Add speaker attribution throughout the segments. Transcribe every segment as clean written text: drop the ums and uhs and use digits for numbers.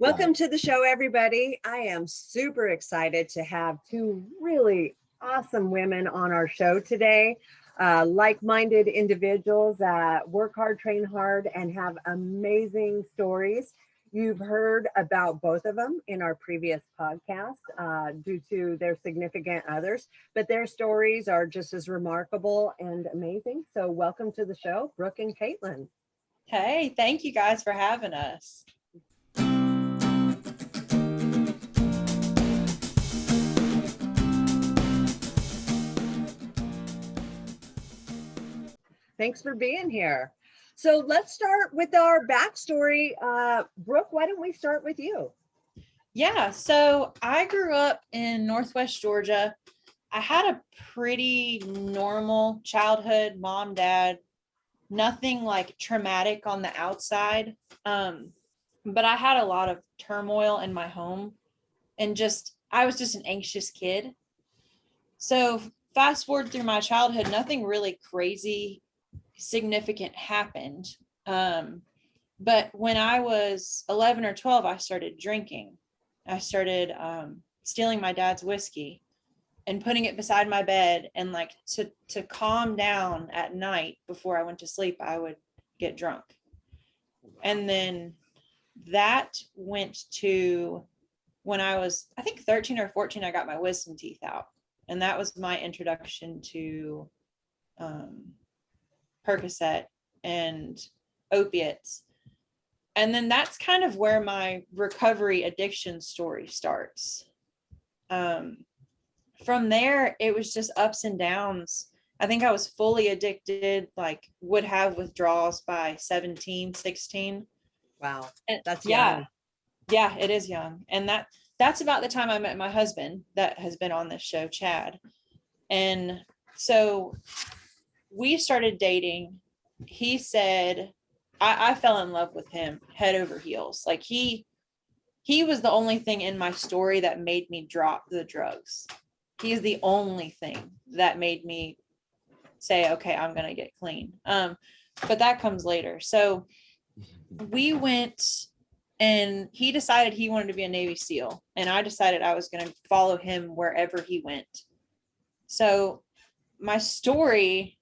Speaker 1: Welcome to the show, everybody. I am super excited to have two really awesome women on our show today. Like-minded individuals that work hard, train hard, and have amazing stories. You've heard about both of them in our previous podcast due to their significant others, but their stories are just as remarkable and amazing. So welcome to the show, Brooke and Katelynn.
Speaker 2: Hey, thank you guys for having us.
Speaker 1: Thanks for being here. So let's start with our backstory. Brooke, why don't we start with you?
Speaker 2: Yeah, so I grew up in Northwest Georgia. I had a pretty normal childhood, mom, dad, nothing like traumatic on the outside. But I had a lot of turmoil in my home and I was just an anxious kid. So fast forward through my childhood, nothing really crazy significant happened. But when I was 11 or 12, I started drinking. I started stealing my dad's whiskey and putting it beside my bed, and like to calm down at night before I went to sleep, I would get drunk. And then that went to when I was, I think 13 or 14, I got my wisdom teeth out. And that was my introduction to Percocet and opiates. And then that's kind of where my recovery addiction story starts. From there, it was just ups and downs. I think I was fully addicted, like would have withdrawals by 17, 16.
Speaker 1: Wow.
Speaker 2: And
Speaker 1: that's young.
Speaker 2: Yeah, it is young. And that's about the time I met my husband that has been on this show, Chad. And so we started dating. He said, I fell in love with him head over heels. Like he was the only thing in my story that made me drop the drugs. He is the only thing that made me say, okay, I'm going to get clean. But that comes later. So we went, and he decided he wanted to be a Navy SEAL. And I decided I was going to follow him wherever he went. So my story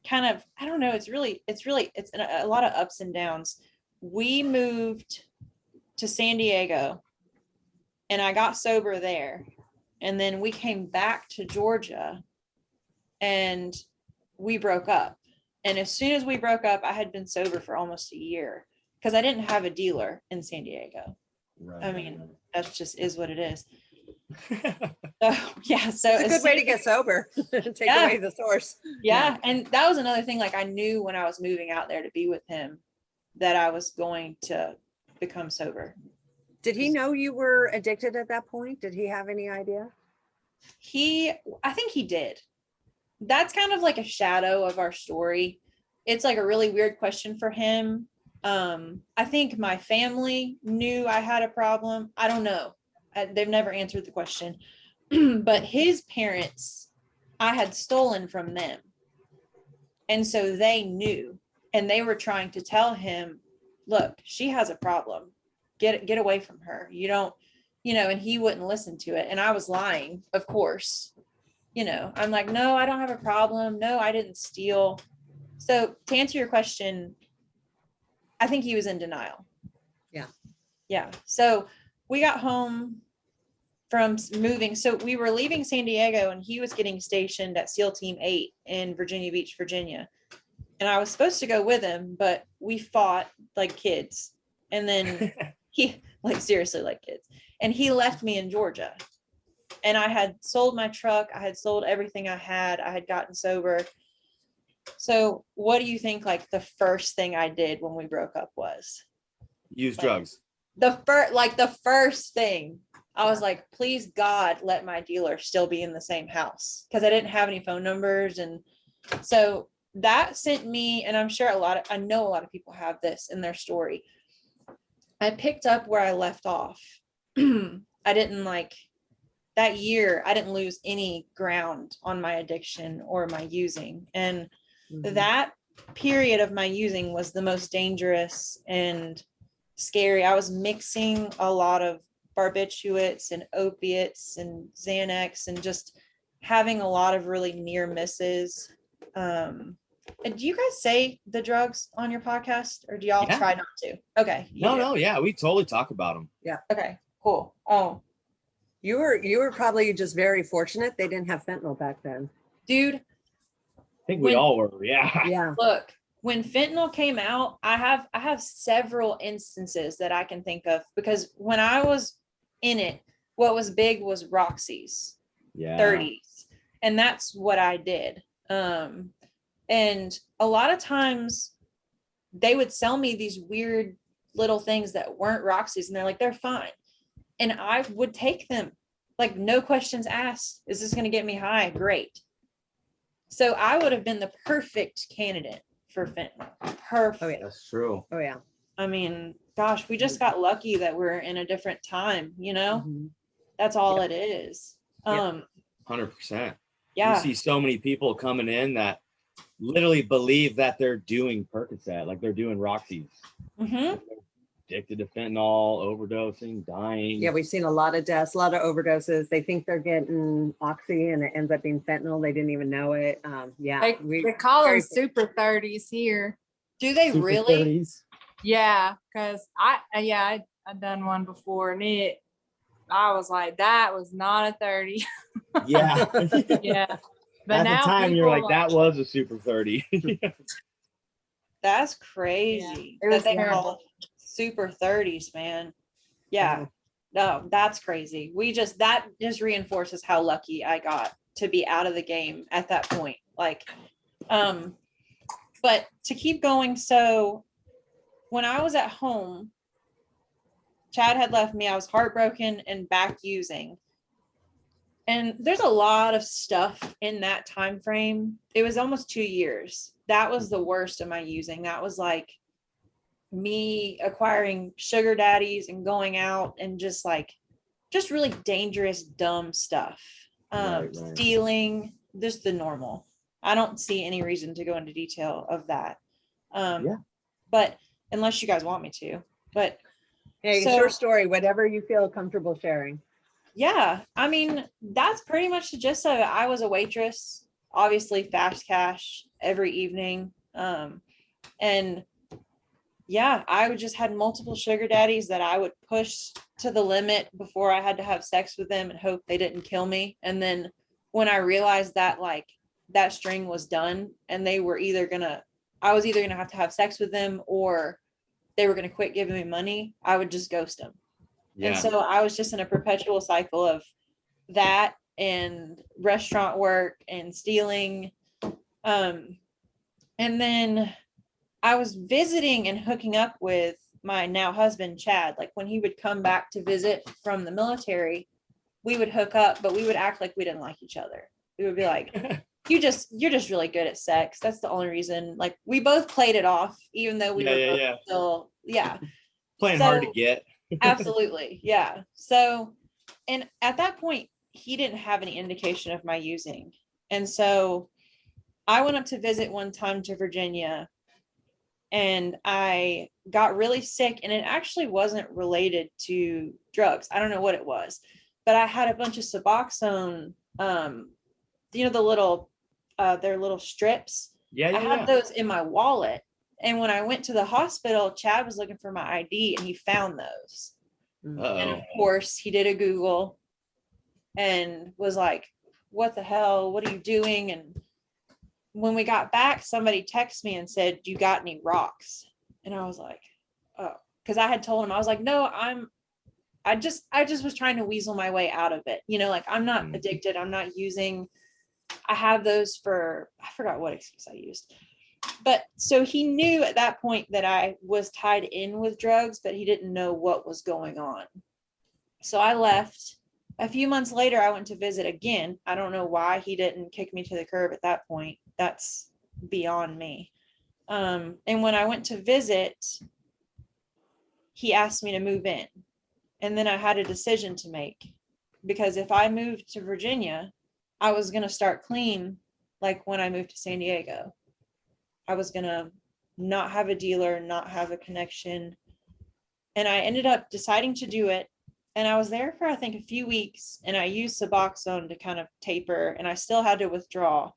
Speaker 2: kind of, I don't know, it's a lot of ups and downs. We moved to San Diego and I got sober there. And then we came back to Georgia and we broke up. And as soon as we broke up, I had been sober for almost a year because I didn't have a dealer in San Diego. Right. I mean, that just is what it is. So it's
Speaker 1: a good way to get sober. Take away the source.
Speaker 2: Yeah. And that was another thing. Like I knew when I was moving out there to be with him that I was going to become sober.
Speaker 1: Did he know you were addicted at that point? Did he have any idea?
Speaker 2: I think he did. That's kind of like a shadow of our story. It's like a really weird question for him. I think my family knew I had a problem. I don't know. They've never answered the question. But his parents, I had stolen from them. And so they knew, and they were trying to tell him, look, she has a problem. Get away from her. You don't, and he wouldn't listen to it. And I was lying, of course. I'm like, no, I don't have a problem. No, I didn't steal. So to answer your question, I think he was in denial. Yeah. So we got home from moving. So we were leaving San Diego and he was getting stationed at SEAL Team 8 in Virginia Beach, Virginia. And I was supposed to go with him, but we fought like kids. And then he, like seriously like kids. And he left me in Georgia. And I had sold my truck. I had sold everything I had gotten sober. So what do you think like the first thing I did when we broke up was?
Speaker 3: Use drugs.
Speaker 2: The first thing. I was like, please God, let my dealer still be in the same house. Because I didn't have any phone numbers. And so that sent me, and I'm sure I know a lot of people have this in their story. I picked up where I left off. That year, I didn't lose any ground on my addiction or my using. And that period of my using was the most dangerous and scary. I was mixing a lot of barbiturates and opiates and Xanax and just having a lot of really near misses. And do you guys say the drugs on your podcast, or do y'all try not to? Okay.
Speaker 3: No, yeah, we totally talk about them.
Speaker 1: Yeah.
Speaker 2: Okay, cool. Oh,
Speaker 1: You were probably just very fortunate they didn't have fentanyl back then.
Speaker 2: dude.
Speaker 3: I think we all were. Yeah.
Speaker 1: Yeah.
Speaker 2: Look, when fentanyl came out, I have several instances that I can think of, because when I was in it, what was big was Roxy's 30s. And that's what I did. And a lot of times they would sell me these weird little things that weren't Roxy's, and they're like, they're fine. And I would take them, like, no questions asked. Is this going to get me high? Great. So I would have been the perfect candidate for fentanyl. Perfect.
Speaker 1: Oh, yeah.
Speaker 3: That's true.
Speaker 1: Oh, yeah.
Speaker 2: I mean, gosh, we just got lucky that we're in a different time, you know?
Speaker 1: Mm-hmm.
Speaker 2: That's all it is.
Speaker 3: 100%.
Speaker 2: Yeah.
Speaker 3: You see so many people coming in that literally believe that they're doing Percocet, like they're doing Roxy's.
Speaker 2: Mm-hmm.
Speaker 3: Addicted to fentanyl, overdosing, dying.
Speaker 1: Yeah, we've seen a lot of deaths, a lot of overdoses. They think they're getting oxy and it ends up being fentanyl. They didn't even know it.
Speaker 4: They call them super 30s here.
Speaker 2: Do they
Speaker 3: Super
Speaker 2: really?
Speaker 3: 30s.
Speaker 4: Yeah, because I done one before, and I was like, that was not a 30.
Speaker 3: Yeah.
Speaker 4: Yeah. But
Speaker 3: At
Speaker 4: now
Speaker 3: the time, you're like,
Speaker 4: people,
Speaker 3: that was a super 30.
Speaker 2: That's crazy.
Speaker 4: Yeah, it was
Speaker 2: that they
Speaker 4: terrible.
Speaker 2: call super 30s, man. Yeah. No, that's crazy. That just reinforces how lucky I got to be out of the game at that point. Like, but to keep going, so when I was at home, Chad had left me. I was heartbroken and back using. And there's a lot of stuff in that time frame. It was almost 2 years. That was the worst of my using. That was like me acquiring sugar daddies and going out and just really dangerous, dumb stuff.
Speaker 3: Right.
Speaker 2: Stealing, just the normal. I don't see any reason to go into detail of that. But unless you guys want me to. But
Speaker 1: hey,
Speaker 2: so,
Speaker 1: short story, whatever you feel comfortable sharing.
Speaker 2: yeah, I mean, that's pretty much the gist of it. I was a waitress, obviously fast cash every evening. And yeah, I would just had multiple sugar daddies that I would push to the limit before I had to have sex with them and hope they didn't kill me. And then when I realized that like that string was done and I was either gonna have to have sex with them or they were gonna quit giving me money, I would just ghost them.
Speaker 3: Yeah.
Speaker 2: And so I was just in a perpetual cycle of that and restaurant work and stealing. And then I was visiting and hooking up with my now husband, Chad. Like when he would come back to visit from the military, we would hook up, but we would act like we didn't like each other. We would be like, you're just really good at sex. That's the only reason. Like we both played it off, even though we were both still,
Speaker 3: playing hard to get.
Speaker 2: Absolutely. Yeah. So, and at that point, he didn't have any indication of my using. And so I went up to visit one time to Virginia and I got really sick, and it actually wasn't related to drugs. I don't know what it was, but I had a bunch of Suboxone, the little, their little strips. I had those in my wallet. And when I went to the hospital, Chad was looking for my ID and he found those.
Speaker 3: Uh-oh.
Speaker 2: And of course he did a Google and was like, what the hell? What are you doing? And when we got back, somebody texted me and said, do you got any rocks? And I was like, oh, because I had told him, I was like, no, I just was trying to weasel my way out of it. Like I'm not addicted. I'm not using. I have those I forgot what excuse I used. But so he knew at that point that I was tied in with drugs, but he didn't know what was going on. So I left. A few months later, I went to visit again. I don't know why he didn't kick me to the curb at that point. That's beyond me. And when I went to visit, he asked me to move in. And then I had a decision to make, because if I moved to Virginia, I was going to start clean like when I moved to San Diego. I was going to not have a dealer, not have a connection. And I ended up deciding to do it. And I was there for, I think, a few weeks, and I used Suboxone to kind of taper, and I still had to withdraw.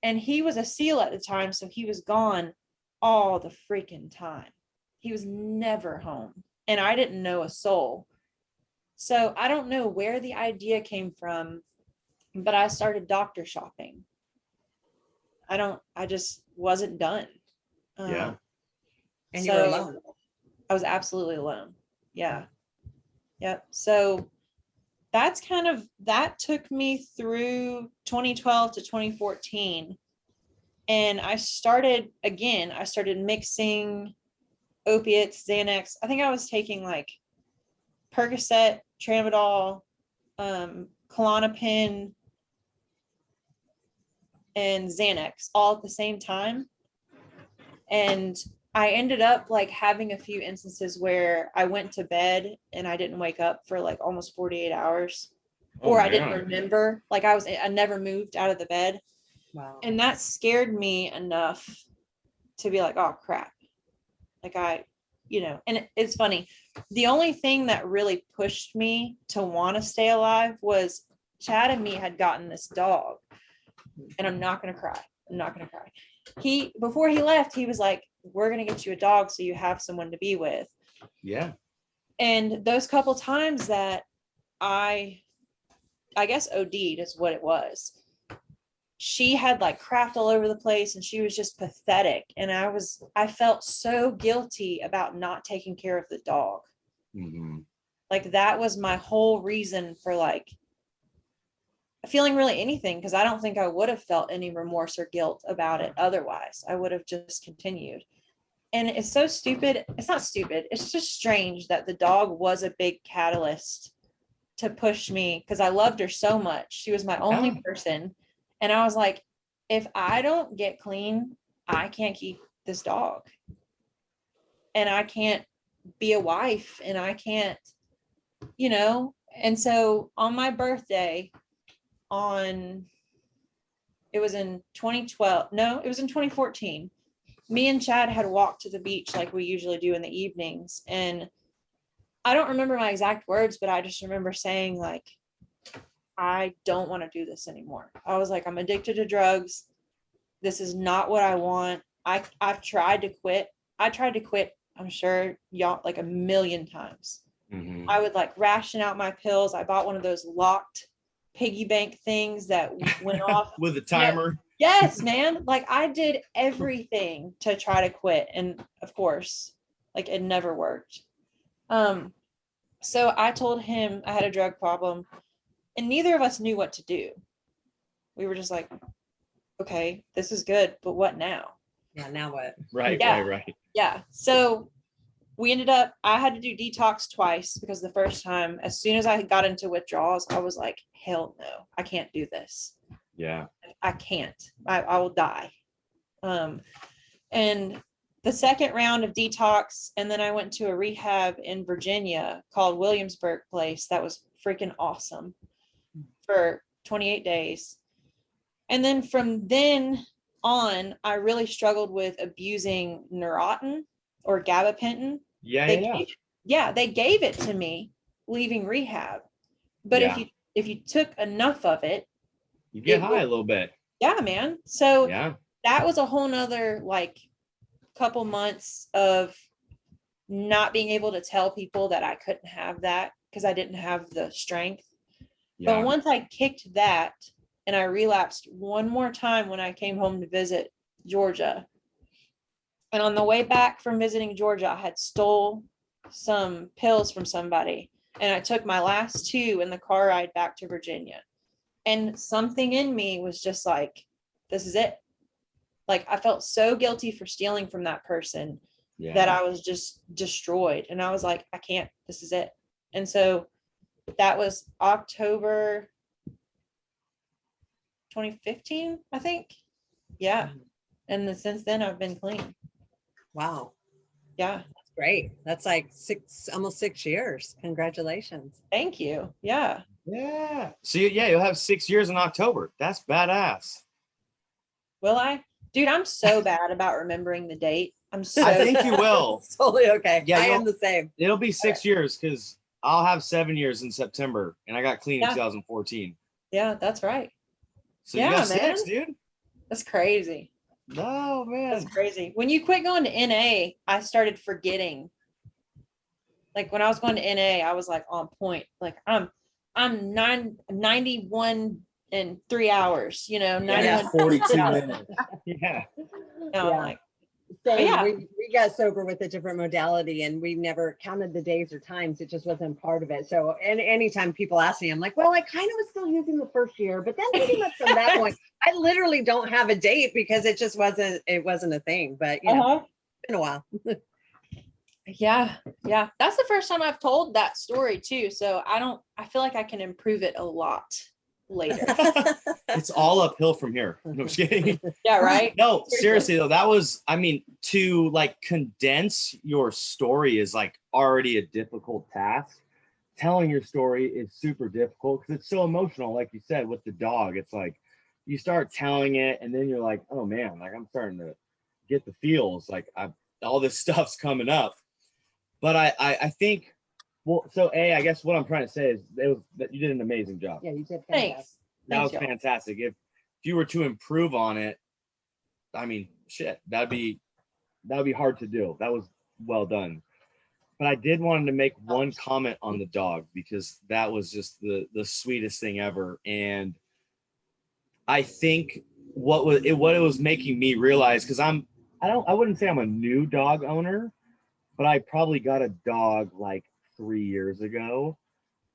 Speaker 2: And he was a SEAL at the time, so he was gone all the freaking time. He was never home, and I didn't know a soul. So I don't know where the idea came from, but I started doctor shopping. I just wasn't done.
Speaker 3: Yeah.
Speaker 1: And you were
Speaker 2: So
Speaker 1: alone.
Speaker 2: I was absolutely alone. Yeah. Yep. So that took me through 2012 to 2014. And I started mixing opiates, Xanax. I think I was taking like Percocet, Tramadol, Klonopin, and Xanax all at the same time. And I ended up like having a few instances where I went to bed and I didn't wake up for like almost 48 hours. Or I didn't remember, like I never moved out of the bed.
Speaker 1: Wow.
Speaker 2: And that scared me enough to be like, oh crap. Like and it's funny. The only thing that really pushed me to want to stay alive was Chad and me had gotten this dog. And I'm not going to cry. Before he left, he was like, we're going to get you a dog so you have someone to be with.
Speaker 3: Yeah.
Speaker 2: And those couple times that I guess OD'd is what it was. She had like crapped all over the place and she was just pathetic. And I felt so guilty about not taking care of the dog.
Speaker 3: Mm-hmm.
Speaker 2: Like that was my whole reason for like feeling really anything, because I don't think I would have felt any remorse or guilt about it otherwise. I would have just continued. And it's so stupid. It's not stupid. It's just strange that the dog was a big catalyst to push me, because I loved her so much. She was my only person. And I was like, if I don't get clean, I can't keep this dog. And I can't be a wife, and I can't, And so on my birthday, it was in 2012. No, it was in 2014. Me and Chad had walked to the beach like we usually do in the evenings. And I don't remember my exact words, but I just remember saying like, I don't want to do this anymore. I was like, I'm addicted to drugs. This is not what I want. I've tried to quit. I tried to quit, I'm sure y'all, like a million times.
Speaker 3: Mm-hmm.
Speaker 2: I would like ration out my pills. I bought one of those locked piggy bank things that went off
Speaker 3: with a timer.
Speaker 2: Yes, man. Like I did everything to try to quit. And of course, like it never worked. So I told him I had a drug problem, and neither of us knew what to do. We were just like, okay, this is good, but what now?
Speaker 1: Yeah, now what?
Speaker 3: Right.
Speaker 2: Yeah. So I had to do detox twice, because the first time, as soon as I got into withdrawals, I was like, hell no, I can't do this.
Speaker 3: Yeah.
Speaker 2: I can't. I will die. And the second round of detox, and then I went to a rehab in Virginia called Williamsburg Place. That was freaking awesome for 28 days. And then from then on, I really struggled with abusing Neurontin or gabapentin. They gave it to me leaving rehab. But if you took enough of it,
Speaker 3: you get high a little bit.
Speaker 2: Yeah, man. So that was a whole nother like couple months of not being able to tell people that I couldn't have that, because I didn't have the strength. But once I kicked that, and I relapsed one more time when I came home to visit Georgia. And on the way back from visiting Georgia, I had stole some pills from somebody, and I took my last two in the car ride back to Virginia. And something in me was just like, this is it. Like I felt so guilty for stealing from that person that I was just destroyed. And I was like, I can't, this is it. And so that was October 2015, I think. Yeah. And then since then I've been clean.
Speaker 1: Wow.
Speaker 2: Yeah.
Speaker 1: That's great. That's like almost 6 years. Congratulations.
Speaker 2: Thank you. Yeah.
Speaker 3: Yeah. So you'll have 6 years in October. That's badass.
Speaker 2: Will I? Dude, I'm so bad about remembering the date. I'm so
Speaker 3: I think you will.
Speaker 1: It's totally okay.
Speaker 3: Yeah,
Speaker 1: I
Speaker 3: you'll-
Speaker 1: am the same.
Speaker 3: It'll be 6 years because I'll have 7 years in September, and I got clean in
Speaker 2: Yeah.
Speaker 3: 2014.
Speaker 2: yeah, that's right.
Speaker 3: So you
Speaker 2: Yeah,
Speaker 3: got
Speaker 2: man.
Speaker 3: 6, dude.
Speaker 2: That's crazy.
Speaker 3: No,
Speaker 2: That's
Speaker 3: man.
Speaker 2: crazy. When you quit going to NA, I started forgetting. Like when I was going to NA, I was like on point. Like I'm 91 in 3 hours, you know, 91
Speaker 3: 42 minutes. Yeah.
Speaker 2: No,
Speaker 1: Yeah.
Speaker 2: like
Speaker 1: Same.
Speaker 2: yeah.
Speaker 1: We got sober with a different modality, and we never counted the days or times. It just wasn't part of it. So, and anytime people ask me, I'm like, well, I kind of was still using the first year, but then pretty much from that point, I literally don't have a date because it just wasn't. It wasn't a thing. But you know, it's been a while.
Speaker 2: Yeah. That's the first time I've told that story too. So I feel like I can improve it a lot later.
Speaker 3: It's all uphill from here. No, I'm just kidding.
Speaker 2: Yeah, right.
Speaker 3: No, seriously though, that was, I mean, to like condense your story is like already a difficult task. Telling your story is super difficult because it's so emotional, like you said, with the dog. It's like you start telling it and then you're like, oh man, like I'm starting to get the feels, like all this stuff's coming up. But I think, well, so I guess what I'm trying to say is that you did an amazing job.
Speaker 1: Yeah, you did.
Speaker 2: Thanks.
Speaker 3: That was
Speaker 2: Thank you.
Speaker 3: fantastic. If you were to improve on it, I mean, shit, that'd be hard to do. That was well done. But I did want to make one comment on the dog because that was just the sweetest thing ever. And I think what it was making me realize, because I wouldn't say I'm a new dog owner, but I probably got a dog like 3 years ago,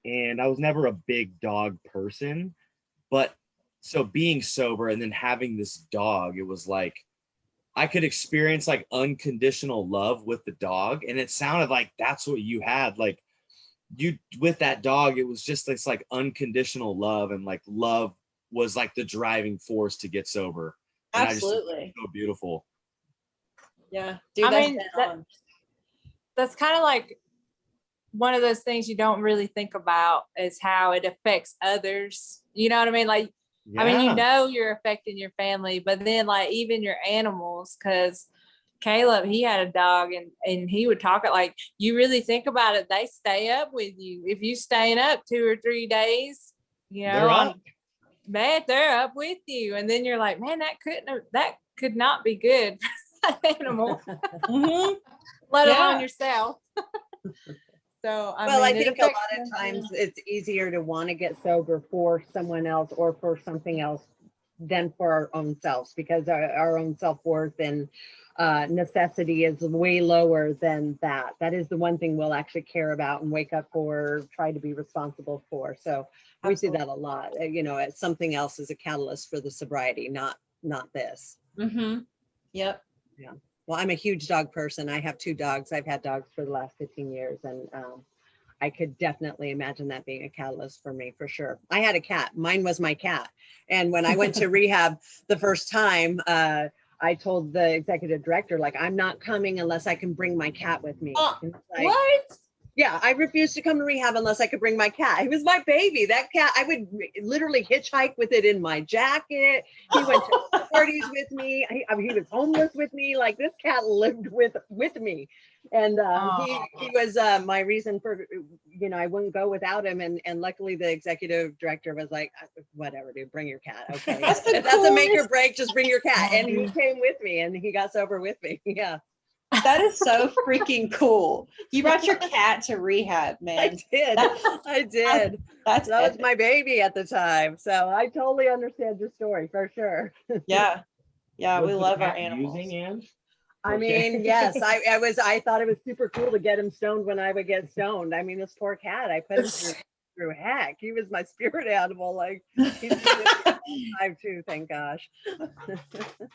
Speaker 3: and I was never a big dog person. But so being sober and then having this dog, it was like I could experience like unconditional love with the dog. And it sounded like that's what you had. Like you, with that dog, it was just this like unconditional love, and like love was like the driving force to get sober. And
Speaker 2: Absolutely.
Speaker 3: so beautiful.
Speaker 2: Yeah. Dude,
Speaker 4: I mean, that's kind of like one of those things you don't really think about is how it affects others. You know what I mean? Like,
Speaker 3: Yeah.
Speaker 4: I mean, you know, you're affecting your family, but then like even your animals, because Caleb, he had a dog and he would talk it like, you really think about it, they stay up with you. If you staying up 2 or 3 days, you know,
Speaker 3: They're up.
Speaker 4: Man, they're up with you. And then you're like, man, that could not be good for that animal,
Speaker 2: Mhm.
Speaker 4: let
Speaker 2: Yeah.
Speaker 4: alone yourself. So
Speaker 1: I
Speaker 4: mean,
Speaker 1: think a lot of times it's easier to want to get sober for someone else or for something else than for our own selves, because our own self-worth and necessity is way lower than that. That is the one thing we'll actually care about and wake up for, try to be responsible for. So we see that a lot. You know, something else is a catalyst for the sobriety, not this.
Speaker 2: Mm-hmm. Yep.
Speaker 1: Yeah. Well, I'm a huge dog person. I have 2 dogs. I've had dogs for the last 15 years, and I could definitely imagine that being a catalyst for me, for sure. I had a cat. Mine was my cat. And when I went to rehab the first time, I told the executive director, like, I'm not coming unless I can bring my cat with me. And it's like,
Speaker 2: What?
Speaker 1: yeah, I refused to come to rehab unless I could bring my cat. It was my baby. That cat, I would literally hitchhike with it in my jacket. He went to parties with me. He was homeless with me. Like, this cat lived with me. And he was my reason for, you know, I wouldn't go without him. And luckily the executive director was like, whatever, dude, bring your cat. Okay. If that's a make or break, just bring your cat. And he came with me and he got sober with me. Yeah.
Speaker 2: That is so freaking cool. You brought your cat to rehab, man.
Speaker 1: I did. That was my baby at the time. So I totally understand your story for sure.
Speaker 2: Yeah. Yeah.
Speaker 3: Was
Speaker 2: We
Speaker 3: the
Speaker 2: love our
Speaker 3: cat
Speaker 2: animals.
Speaker 3: using, Ange?
Speaker 1: I
Speaker 3: Okay.
Speaker 1: mean, yes, I thought it was super cool to get him stoned when I would get stoned. I mean, this poor cat, I put him through heck. He was my spirit animal. Like, he's alive too, thank gosh.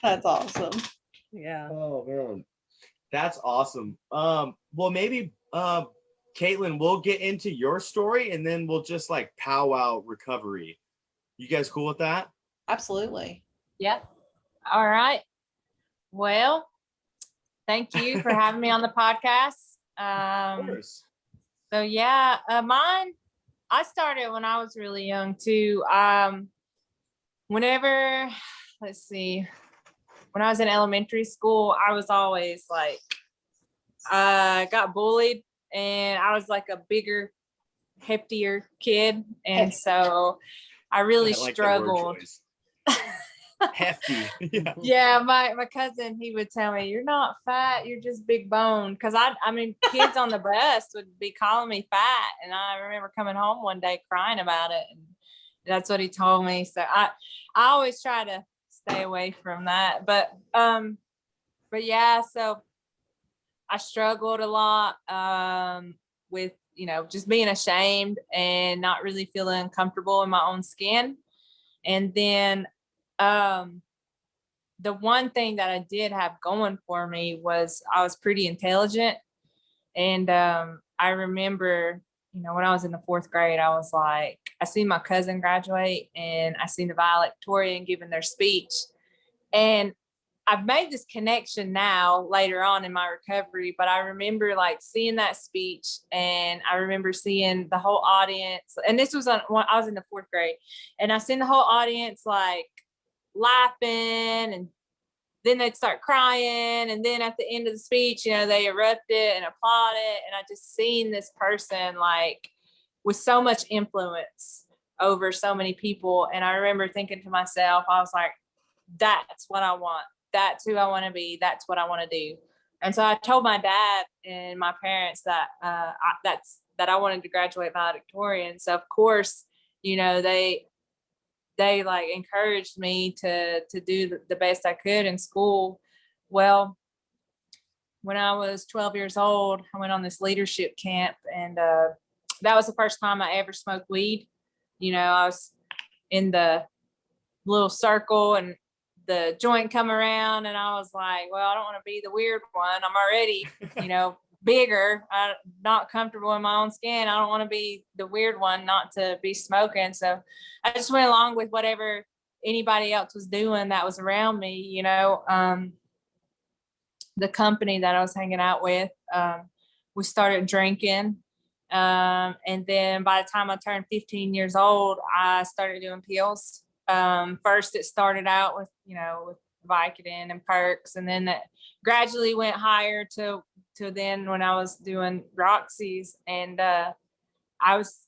Speaker 2: That's awesome.
Speaker 1: Yeah.
Speaker 3: Oh man, that's awesome. Well, maybe Katelynn, we'll get into your story and then we'll just like powwow recovery. You guys cool with that?
Speaker 2: Absolutely.
Speaker 4: Yep. All right. Well, thank you for having me on the podcast.
Speaker 3: Of course.
Speaker 4: So yeah, mine, I started when I was really young too. Whenever, let's see, when I was in elementary school, I was always like, got bullied, and I was like a bigger, heftier kid. And so I really
Speaker 3: I like the word
Speaker 4: struggled.
Speaker 3: choice. Hefty. Yeah.
Speaker 4: Yeah, my cousin, he would tell me, "You're not fat, you're just big boned." Because I mean, kids on the bus would be calling me fat, and I remember coming home one day crying about it, and that's what he told me. So I always try to stay away from that. But yeah, so I struggled a lot with, you know, just being ashamed and not really feeling comfortable in my own skin. And then the one thing that I did have going for me was I was pretty intelligent. And I remember, you know, when I was in the 4th grade, I was like, I seen my cousin graduate and I seen the valedictorian giving their speech. And I've made this connection now later on in my recovery, but I remember like seeing that speech, and I remember seeing the whole audience. And this was I was in the 4th grade, and I seen the whole audience like laughing, and then they'd start crying. And then at the end of the speech, you know, they erupted and applauded. And I just seen this person like with so much influence over so many people. And I remember thinking to myself, I was like, that's what I want. That's who I want to be. That's what I want to do. And so I told my dad and my parents that that I wanted to graduate valedictorian. So of course, you know, they like encouraged me to do the best I could in school. Well, when I was 12 years old, I went on this leadership camp, and that was the first time I ever smoked weed. You know, I was in the little circle, and the joint come around, and I was like, well, I don't want to be the weird one. I'm already, you know, bigger. I'm not comfortable in my own skin. I don't want to be the weird one, not to be smoking. So I just went along with whatever anybody else was doing that was around me. You know, the company that I was hanging out with, we started drinking. And then by the time I turned 15 years old, I started doing pills. First it started out with, you know, with Vicodin and perks, and then that gradually went higher to then when I was doing Roxy's. And I was,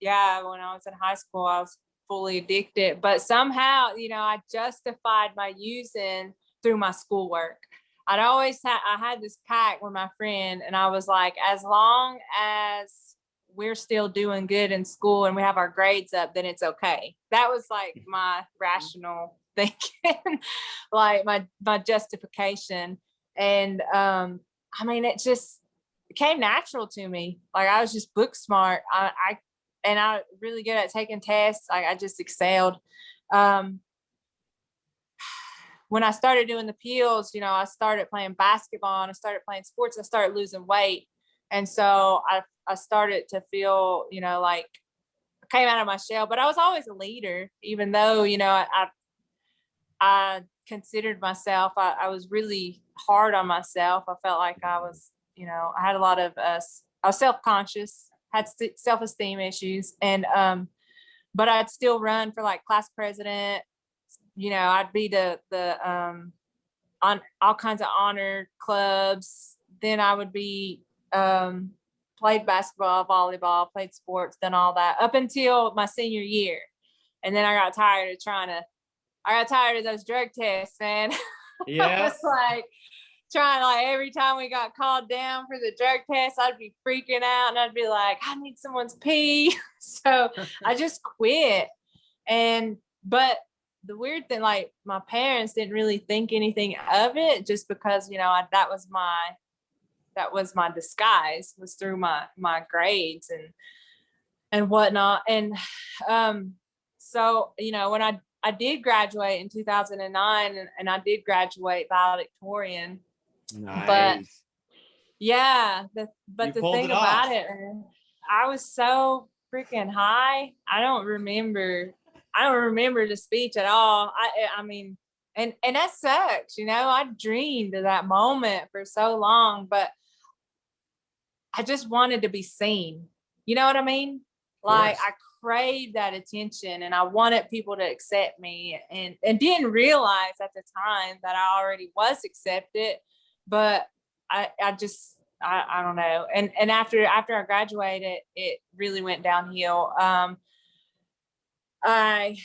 Speaker 4: yeah, when I was in high school, I was fully addicted, but somehow, you know, I justified my using through my schoolwork. I had this pact with my friend, and I was like, as long as we're still doing good in school and we have our grades up, then it's okay. That was like my rational thinking, like my justification. And I mean, it just came natural to me. Like I was just book smart. I really good at taking tests. I just excelled. When I started doing the pills, you know, I started playing basketball and I started playing sports. I started losing weight. And so I started to feel, you know, like I came out of my shell, but I was always a leader, even though, you know, I considered myself, I was really hard on myself. I felt like I was, you know, I had a lot of, I was self-conscious, had self-esteem issues. And, but I'd still run for like class president. You know, I'd be on all kinds of honor clubs. Then I would be, played basketball, volleyball, played sports, done all that up until my senior year. And then I got tired of those drug tests, man.
Speaker 3: Yeah.
Speaker 4: I was like trying, like every time we got called down for the drug test, I'd be freaking out and I'd be like, I need someone's pee. So I just quit. But the weird thing, like my parents didn't really think anything of it, just because, you know, that was my disguise, was through my grades and whatnot. And so, you know, when I did graduate in 2009, and I did graduate valedictorian.
Speaker 3: Nice.
Speaker 4: But yeah, the
Speaker 3: pulled
Speaker 4: thing
Speaker 3: it
Speaker 4: about
Speaker 3: off.
Speaker 4: it, I was so freaking high. I don't remember the speech at all. I mean, and that sucks, you know. I dreamed of that moment for so long, but I just wanted to be seen. You know what I mean? Like I craved that attention and I wanted people to accept me and didn't realize at the time that I already was accepted. But I don't know. And after I graduated, it really went downhill. I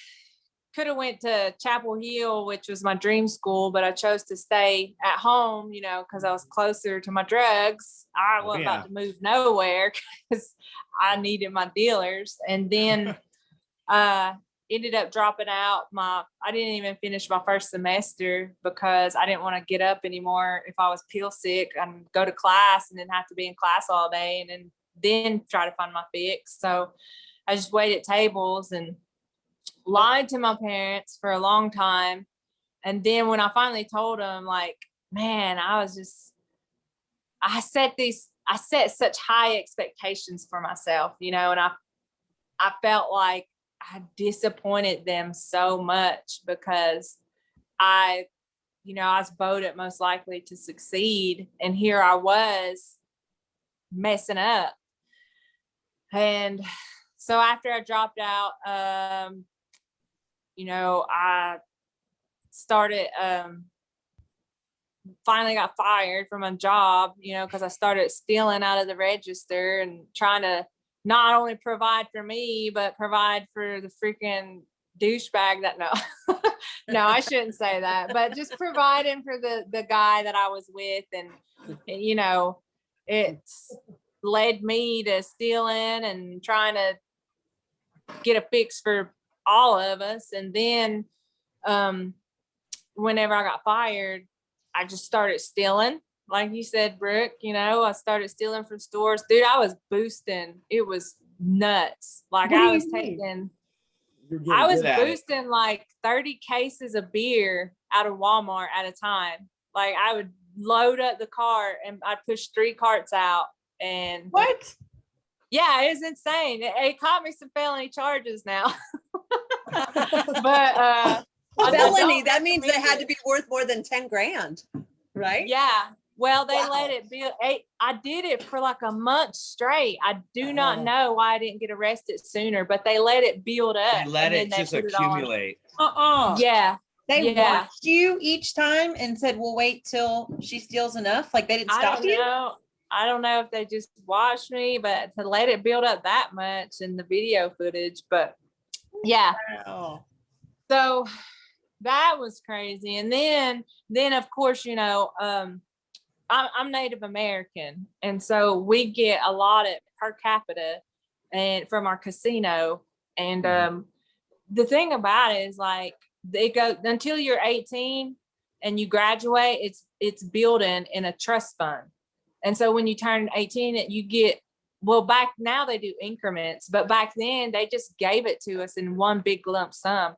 Speaker 4: could have went to Chapel Hill, which was my dream school, but I chose to stay at home, you know, because I was closer to my drugs. I wasn't about to move nowhere because I needed my dealers. And then ended up dropping out. I didn't even finish my first semester because I didn't want to get up anymore if I was pill sick and go to class and then have to be in class all day and then try to find my fix. So I just waited tables and lied to my parents for a long time. And then when I finally told them, like, man, I set such high expectations for myself, you know, and I felt like I disappointed them so much because I was voted most likely to succeed. And here I was messing up. And so after I dropped out, I started, finally got fired from a job, you know, because I started stealing out of the register and trying to not only provide for me, but provide for the freaking douchebag no, I shouldn't say that, but just providing for the guy that I was with. And you know, it's led me to stealing and trying to get a fix for all of us. And then whenever I got fired, I just started stealing. Like you said, Brooke, you know, I started stealing from stores. Dude, I was boosting. It was nuts. Like I was boosting like 30 cases of beer out of Walmart at a time. Like I would load up the cart and I'd push 3 carts out. And
Speaker 1: what?
Speaker 4: Yeah, it's insane. It caught me some felony charges now. But
Speaker 1: felony, that means it had to be worth more than 10 grand, right?
Speaker 4: Yeah. Well, they let it build. I did it for like a month straight. I do not know why I didn't get arrested sooner, but they let it build up.
Speaker 3: They let it just accumulate.
Speaker 4: Yeah.
Speaker 2: They watched you each time and said, "We'll wait till she steals enough." Like they didn't stop you.
Speaker 4: I don't know if they just watched me, but to let it build up that much in the video footage. But yeah.
Speaker 2: Wow.
Speaker 4: So that was crazy. And then of course, you know, I'm Native American, and so we get a lot of per capita and from our casino. And the thing about it is, like, they go until you're 18 and you graduate, it's building in a trust fund. And so when you turn 18, you get, well, back now they do increments, but back then they just gave it to us in one big lump sum.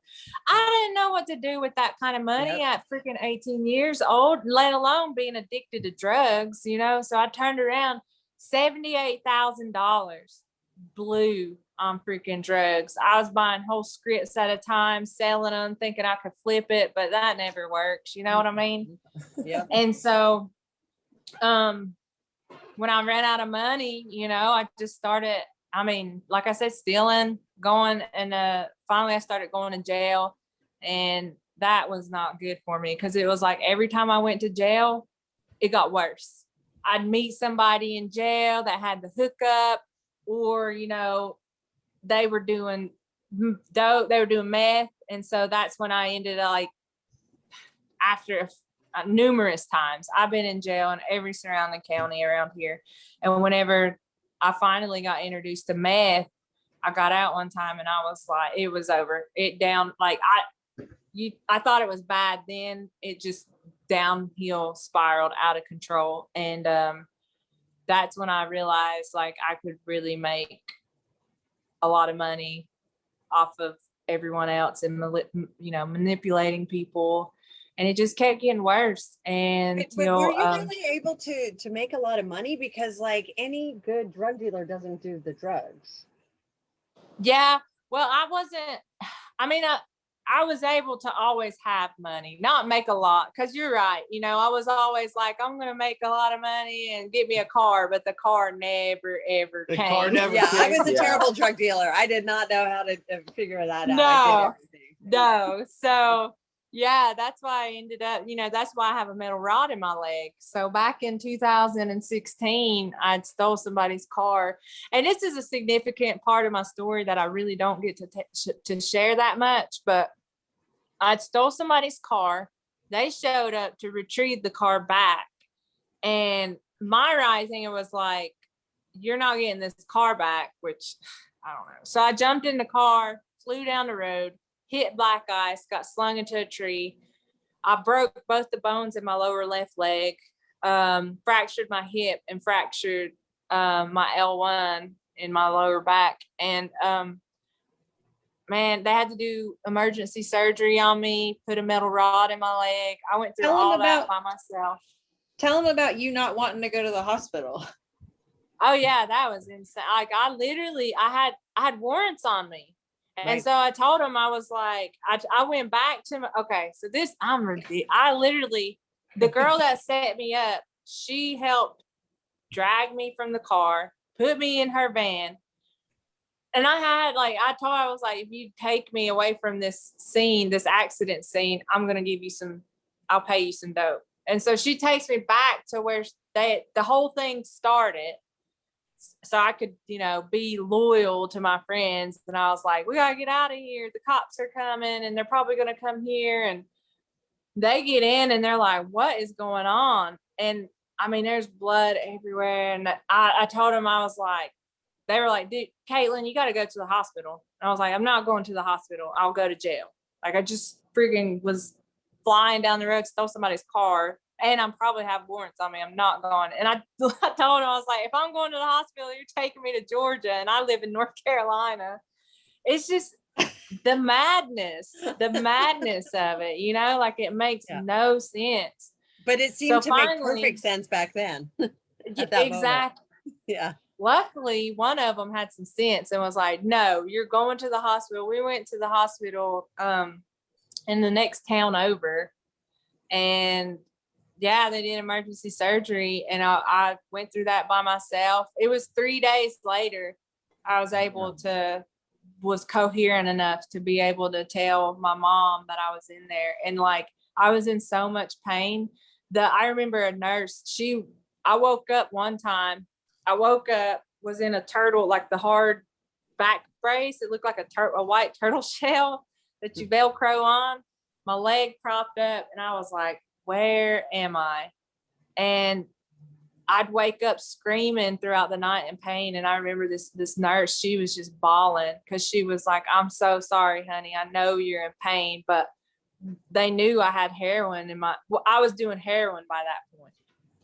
Speaker 4: I didn't know what to do with that kind of money at freaking 18 years old, let alone being addicted to drugs, you know? So I turned around, $78,000 blew on freaking drugs. I was buying whole scripts at a time, selling them, thinking I could flip it, but that never works. You know what I mean?
Speaker 1: Yeah.
Speaker 4: And so, when I ran out of money, you know, I just started, I mean, like I said, stealing, going, and finally I started going to jail. And that was not good for me because it was like every time I went to jail, it got worse. I'd meet somebody in jail that had the hookup, or, you know, they were doing dope, they were doing meth. And so that's when I ended up, like, after numerous times, I've been in jail in every surrounding county around here. And whenever I finally got introduced to meth, I got out one time and I was like, it was over. It down, like I thought it was bad. Then it just downhill spiraled out of control. And that's when I realized, like, I could really make a lot of money off of everyone else and, you know, manipulating people. And it just kept getting worse. And
Speaker 1: but were you really able to make a lot of money? Because, like, any good drug dealer doesn't do the drugs.
Speaker 4: Yeah. Well, I wasn't, I mean, I was able to always have money, not make a lot. Cause you're right. You know, I was always like, I'm going to make a lot of money and get me a car, but the car never, ever
Speaker 3: The
Speaker 4: came.
Speaker 3: car never
Speaker 1: Yeah, I
Speaker 3: came.
Speaker 1: was a
Speaker 3: Yeah.
Speaker 1: terrible drug dealer. I did not know how to figure that out. I
Speaker 4: No.
Speaker 1: did everything.
Speaker 4: No. So yeah, that's why I ended up, that's why I have a metal rod in my leg. So back in 2016, I'd stole somebody's car. And this is a significant part of my story that I really don't get to share that much, but I'd stole somebody's car. They showed up to retrieve the car back. And my rising was like, you're not getting this car back, which I don't know. So I jumped in the car, flew down the road, hit black ice, got slung into a tree. I broke both the bones in my lower left leg, fractured my hip and fractured my L1 in my lower back. And man, they had to do emergency surgery on me, put a metal rod in my leg. I went through
Speaker 2: Tell 'em
Speaker 4: all that
Speaker 2: about-
Speaker 4: by myself.
Speaker 2: Tell them about you not wanting to go to the hospital.
Speaker 4: Oh yeah, that was insane. Like I had warrants on me. And
Speaker 1: Right.
Speaker 4: so I told him, I was like, I went back to my, okay, so this, I literally, the girl that set me up, she helped drag me from the car, put me in her van. And I was like, if you take me away from this scene, this accident scene, I'm going to give you I'll pay you some dope. And so she takes me back to where the whole thing started. So I could, be loyal to my friends. And I was like, we got to get out of here. The cops are coming and they're probably going to come here. And they get in and they're like, what is going on? And I mean, there's blood everywhere. And I told them, I was like, they were like, dude, Katelynn, you got to go to the hospital. And I was like, I'm not going to the hospital. I'll go to jail. Like I just freaking was flying down the road, stole somebody's car. And I'm probably have warrants on me. I'm not going. And I told him, I was like, if I'm going to the hospital, you're taking me to Georgia and I live in North Carolina. It's just the madness of it, like it makes no sense.
Speaker 1: But it seemed
Speaker 4: So
Speaker 1: to make
Speaker 4: finally-
Speaker 1: perfect sense back then. At that moment.
Speaker 4: Exactly.
Speaker 1: Yeah.
Speaker 4: Luckily, one of them had some sense and was like, no, you're going to the hospital. We went to the hospital in the next town over. And yeah, they did emergency surgery. And I went through that by myself. It was 3 days later, I was was coherent enough to be able to tell my mom that I was in there. And like, I was in so much pain that I remember a nurse, I woke up one time, was in a turtle, like the hard back brace. It looked like a white turtle shell that you Velcro on. My leg propped up and I was like, where am I? And I'd wake up screaming throughout the night in pain. And I remember this nurse, she was just bawling because she was like, I'm so sorry, honey. I know you're in pain, but they knew I had heroin I was doing heroin by that point.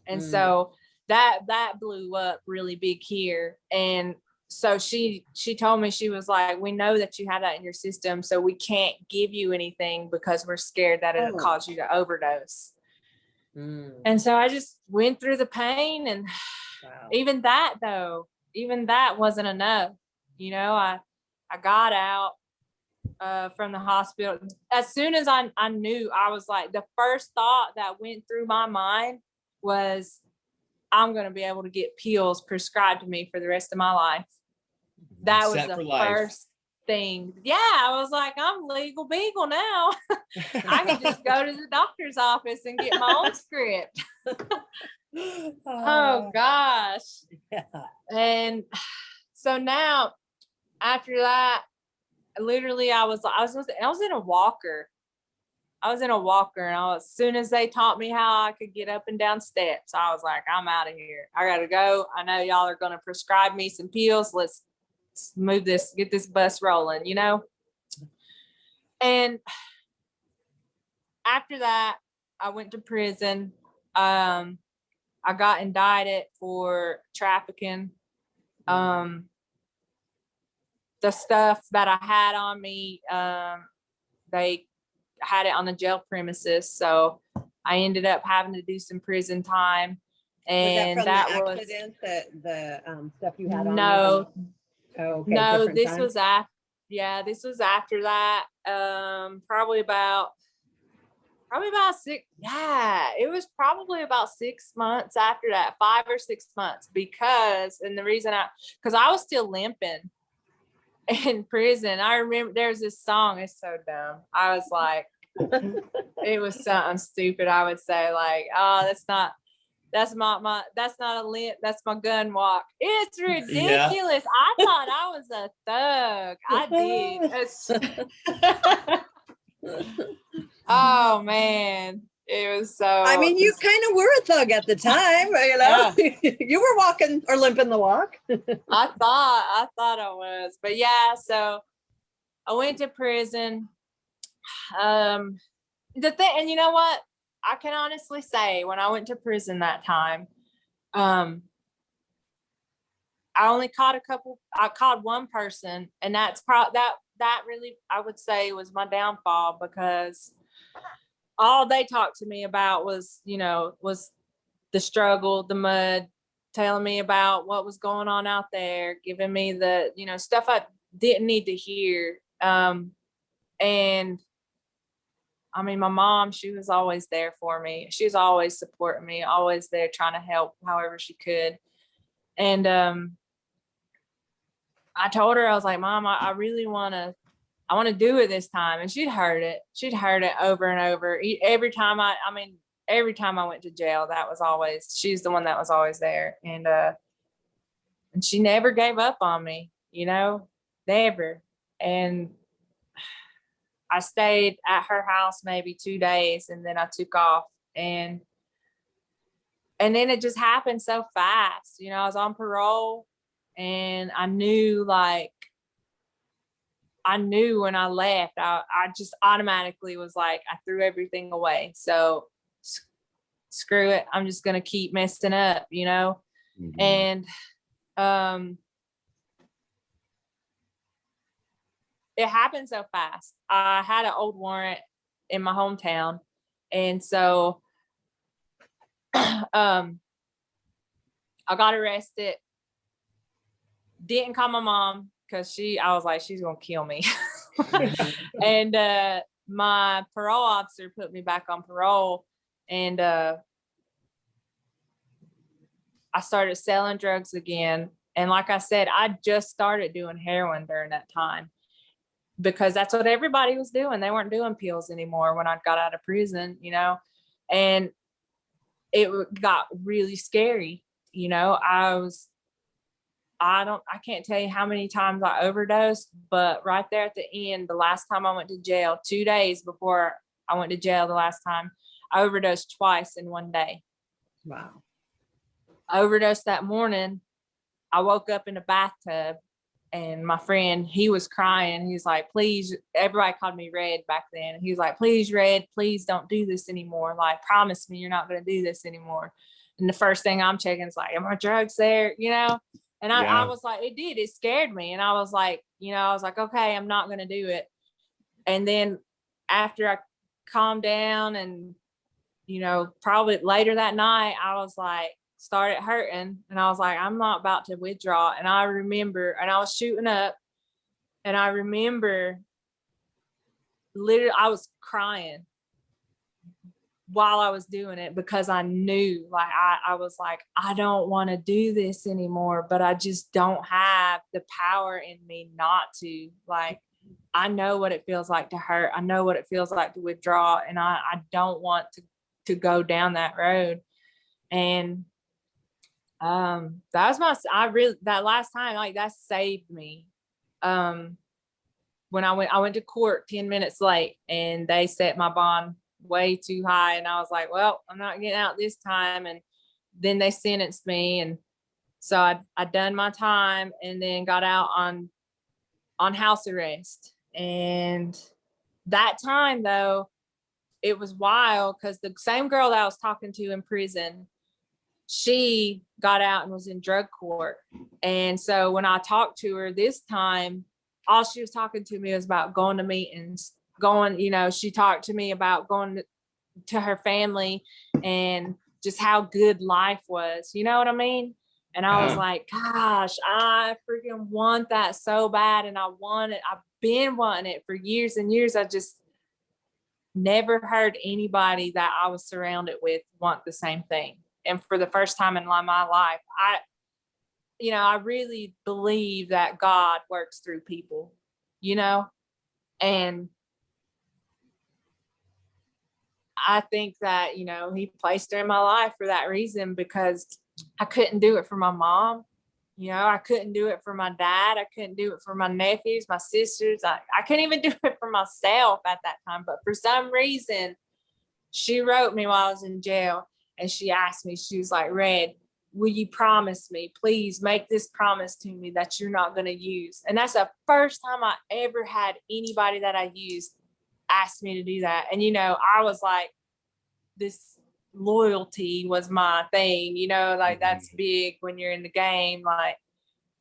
Speaker 4: And so that blew up really big here. And so she told me, she was like, we know that you have that in your system, so we can't give you anything because we're scared that it'll cause you to overdose. And so I just went through the pain. And even that wasn't enough. I got out from the hospital. As soon as I knew, I was like, the first thought that went through my mind was, I'm going to be able to get pills prescribed to me for the rest of my life. That was the first thing. Yeah, I was like, I'm legal beagle now. I can just go to the doctor's office and get my own script. Oh gosh.
Speaker 1: Yeah.
Speaker 4: And so now, after that, literally, I was in a walker. And as soon as they taught me how I could get up and down steps, I was like, I'm out of here. I got to go. I know y'all are going to prescribe me some pills. Let's move this, get this bus rolling, And after that, I went to prison. I got indicted for trafficking. The stuff that I had on me, they had it on the jail premises. So I ended up having to do some prison time. And
Speaker 1: was
Speaker 4: that
Speaker 1: that from
Speaker 4: was
Speaker 1: the accident, the stuff you had on?
Speaker 4: no,
Speaker 1: Oh, okay.
Speaker 4: no,
Speaker 1: different
Speaker 4: this
Speaker 1: time?
Speaker 4: was after. Yeah, this was after that. Probably about 6. Yeah, it was probably about 6 months after that, 5 or 6 months, because I was still limping in prison. I remember there's this song, it's so dumb. I was like, it was something stupid. I would say like, oh, that's not a limp, that's my gun walk. It's ridiculous. I thought I was a thug. I did. Oh man, it was so.
Speaker 1: I mean, you kind of were a thug at the time, you know. Yeah. You were walking or limping the walk.
Speaker 4: I thought I was, but yeah. So I went to prison. The thing, and you know what? I can honestly say, when I went to prison that time, I only caught I caught one person, and that's that really, I would say, was my downfall, because all they talked to me about was the struggle, the mud, telling me about what was going on out there, giving me the, stuff I didn't need to hear. And I mean, my mom, she was always there for me. She was always supporting me, always there trying to help however she could. And I told her, I was like, Mom, I really want to do it this time. And she'd heard it. She'd heard it over and over. Every time I went to jail, she's the one that was always there. And she never gave up on me, never. And I stayed at her house maybe 2 days, and then I took off, and then it just happened so fast. I was on parole, and I knew when I left, I just automatically was like, I threw everything away. So screw it. I'm just going to keep messing up, Mm-hmm. And, it happened so fast. I had an old warrant in my hometown. And so, I got arrested. Didn't call my mom, because I was like, she's going to kill me. And my parole officer put me back on parole, and I started selling drugs again. And like I said, I just started doing heroin during that time, because that's what everybody was doing. They weren't doing pills anymore when I got out of prison, and it got really scary. I can't tell you how many times I overdosed, but right there at the end, the last time I went to jail, 2 days before I went to jail the last time, I overdosed twice in one day.
Speaker 1: Wow.
Speaker 4: I overdosed that morning. I woke up in a bathtub, and my friend, he was crying. He's like, please, everybody called me Red back then. He was like, please, Red, please don't do this anymore. Like, promise me you're not going to do this anymore. And the first thing I'm checking is like, are my drugs there? And I was like, it scared me. And I was like, okay, I'm not going to do it. And then after I calmed down, and, probably later that night, I was like, started hurting, and I was like, I'm not about to withdraw. And I remember, and I was shooting up, and I remember literally I was crying while I was doing it, because I knew, like, I was like, I don't want to do this anymore, but I just don't have the power in me not to. Like, I know what it feels like to hurt. I know what it feels like to withdraw, and I don't want to go down that road. And that last time, like, that saved me. When I went to court 10 minutes late, and they set my bond way too high, and I was like, well, I'm not getting out this time. And then they sentenced me, and so I done my time, and then got out on house arrest. And that time, though, it was wild, because the same girl that I was talking to in prison, she got out and was in drug court. And so when I talked to her this time, all she was talking to me was about going to meetings, she talked to me about going to her family, and just how good life was. You know what I mean? And I was like, gosh, I freaking want that so bad. And I want it. I've been wanting it for years and years. I just never heard anybody that I was surrounded with want the same thing. And for the first time in my life, I really believe that God works through people, and I think that, he placed her in my life for that reason, because I couldn't do it for my mom. I couldn't do it for my dad. I couldn't do it for my nephews, my sisters. I couldn't even do it for myself at that time. But for some reason, she wrote me while I was in jail, and she asked me, she was like, Red, will you promise me, please make this promise to me that you're not going to use? And that's the first time I ever had anybody that I used ask me to do that. And, I was like, this loyalty was my thing, like that's big when you're in the game.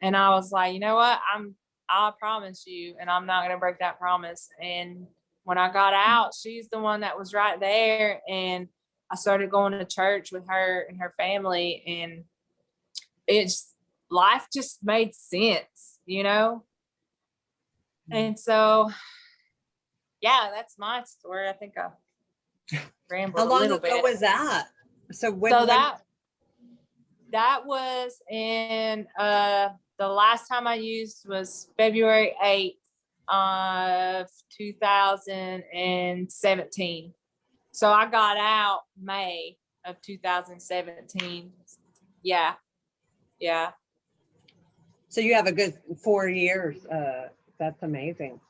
Speaker 4: And I was like, you know what? I promise you, and I'm not going to break that promise. And when I got out, she's the one that was right there. And I started going to church with her and her family, and life just made sense, And so, yeah, that's my story. I think I rambled
Speaker 1: How long
Speaker 4: a little
Speaker 1: ago
Speaker 4: bit.
Speaker 1: was that? So
Speaker 4: that was in the last time I used was February 8th of 2017. So I got out May of 2017. Yeah.
Speaker 1: So you have a good 4 years. That's amazing.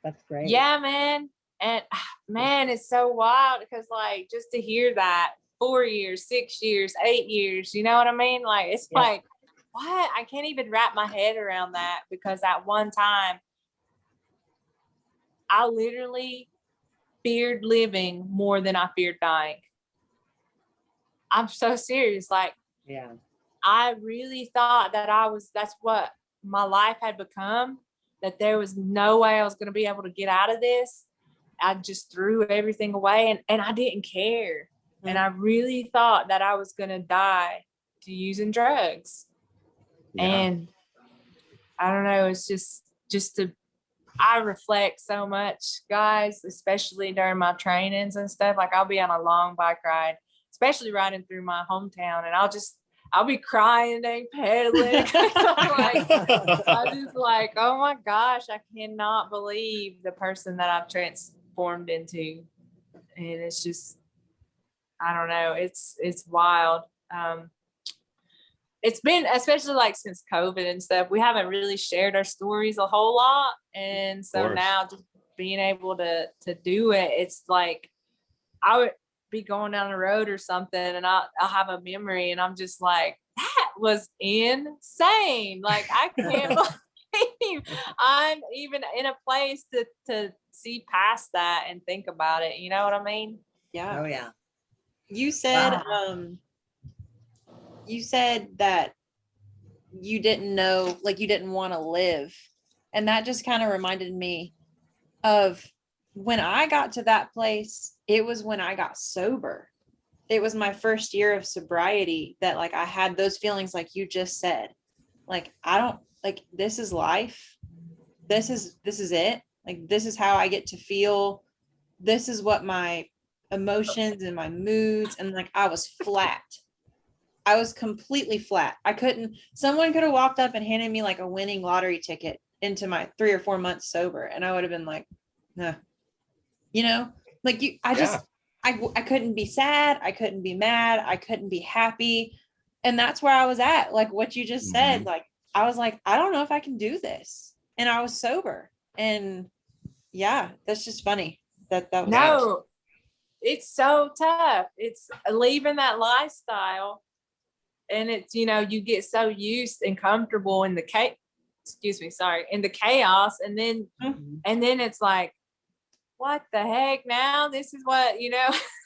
Speaker 1: That's great.
Speaker 4: Yeah, man. And man, it's so wild, because just to hear that 4 years, 6 years, 8 years, you know what I mean? It's like, what? I can't even wrap my head around that, because at one time I literally feared living more than I feared dying. I'm so serious.
Speaker 1: Yeah.
Speaker 4: I really thought that that's what my life had become, that there was no way I was going to be able to get out of this. I just threw everything away, and I didn't care. Mm-hmm. And I really thought that I was going to die to using drugs. Yeah. And I don't know, it's I reflect so much, guys, especially during my trainings and stuff. I'll be on a long bike ride, especially riding through my hometown, and I'll be crying and pedaling. I just oh my gosh, I cannot believe the person that I've transformed into. And it's just, I don't know, it's wild. It's been, especially since COVID and stuff, we haven't really shared our stories a whole lot. And so now just being able to do it, it's I would be going down the road or something, and I'll have a memory, and I'm just that was insane. I can't believe I'm even in a place to see past that and think about it. You know what I mean?
Speaker 2: Yeah.
Speaker 1: Oh yeah.
Speaker 2: You said, you said that you didn't know, you didn't want to live. And that just kind of reminded me of when I got to that place. It was when I got sober. It was my first year of sobriety that I had those feelings like you just said. I don't this is life. This is it. This is how I get to feel. This is what my emotions and my moods, and I was flat. I was completely flat. Someone could have walked up and handed me a winning lottery ticket into my 3 or 4 months sober, and I would have been nah. I couldn't be sad. I couldn't be mad. I couldn't be happy. And that's where I was at. What you just said, I was I don't know if I can do this. And I was sober. And yeah, that's just funny. That was
Speaker 4: no, it's so tough. It's leaving that lifestyle. And it's, you get so used and comfortable in the in the chaos. And then, it's what the heck now? This is what,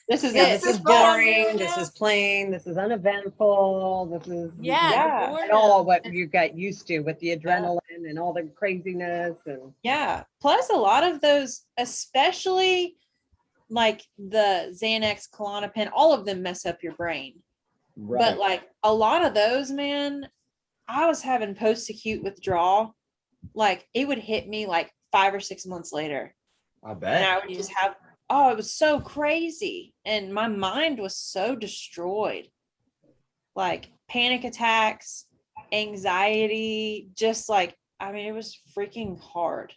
Speaker 1: This is it. This is boring. This is plain. This is uneventful. This is and all what you got used to with the adrenaline and all the craziness and
Speaker 2: Plus a lot of those, especially the Xanax, Klonopin, all of them mess up your brain. But like a lot of those, man, I was having post-acute withdrawal. Like it would hit me like 5 or 6 months later.
Speaker 3: I
Speaker 2: And
Speaker 3: bet.
Speaker 2: I would just have, oh, it was so crazy. And my mind was so destroyed. Like panic attacks, anxiety, just like, I mean, it was freaking hard.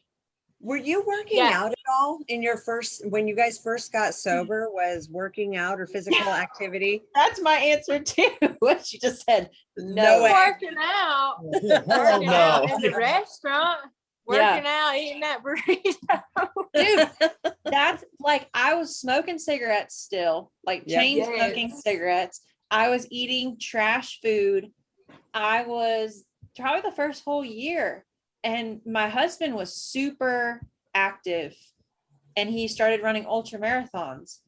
Speaker 1: Were you working out at all in your when you guys first got sober? Was working out or physical activity?
Speaker 2: That's my answer too. What she just said.
Speaker 1: No way.
Speaker 4: Working out. Working out in the restaurant. Working out, eating that burrito.
Speaker 2: Dude, that's like, I was smoking cigarettes still, like chain smoking cigarettes. I was eating trash food. I was probably the first whole year. And my husband was super active and he started running ultra marathons.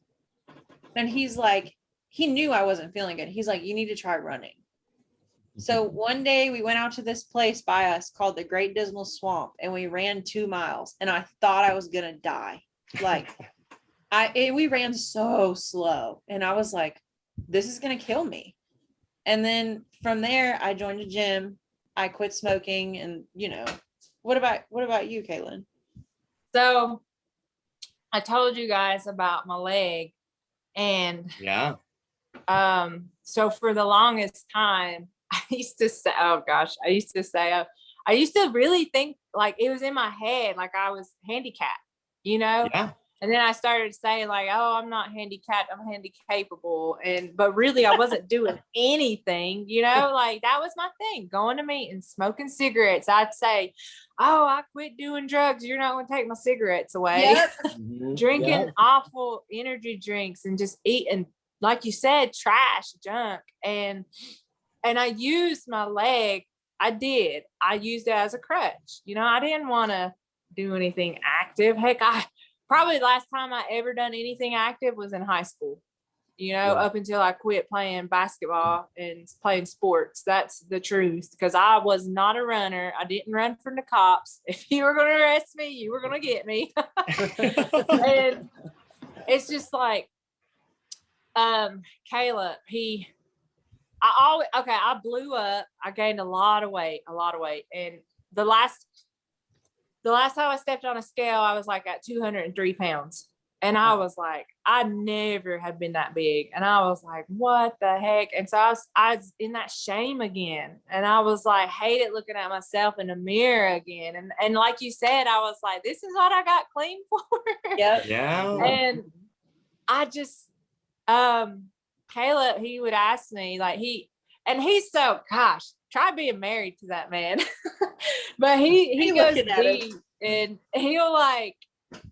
Speaker 2: And he's like, he knew I wasn't feeling good. He's like, you need to try running. So one day we went out to this place by us called the Great Dismal Swamp and we ran 2 miles and I thought I was going to die. Like we ran so slow and I was like, this is going to kill me. And then from there I joined a gym. I quit smoking and, you know, what about you, Katelynn?
Speaker 4: So I told you guys about my leg and so for the longest time, I used to say, I used to really think like it was in my head, like I was handicapped, you know?
Speaker 3: Yeah.
Speaker 4: And then I started saying like, oh, I'm not handicapped, I'm handicapable. But really I wasn't doing anything, you know, like that was my thing. Going to meetings, smoking cigarettes. I'd say, oh, I quit doing drugs. You're not going to take my cigarettes away.
Speaker 2: Yep.
Speaker 4: Drinking awful energy drinks and just eating, like you said, trash, junk. And I used my leg. I used it as a crutch. You know, I didn't want to do anything active. Heck, probably the last time I ever done anything active was in high school, you know, up until I quit playing basketball and playing sports. That's the truth. Because I was not a runner. I didn't run from the cops. If you were going to arrest me, you were going to get me. And it's just like, Kallup, I blew up. I gained a lot of weight. And the last time I stepped on a scale, I was like at 203 pounds. And I was like, I never had been that big. And I was like, what the heck? And so I was in that shame again. And I was like, hated looking at myself in the mirror again. And like you said, I was like, this is what I got clean for.
Speaker 2: Yep.
Speaker 3: Yeah.
Speaker 4: And I just, Kallup, he would ask me like he's so, gosh, try being married to that man. But he goes deep and he'll like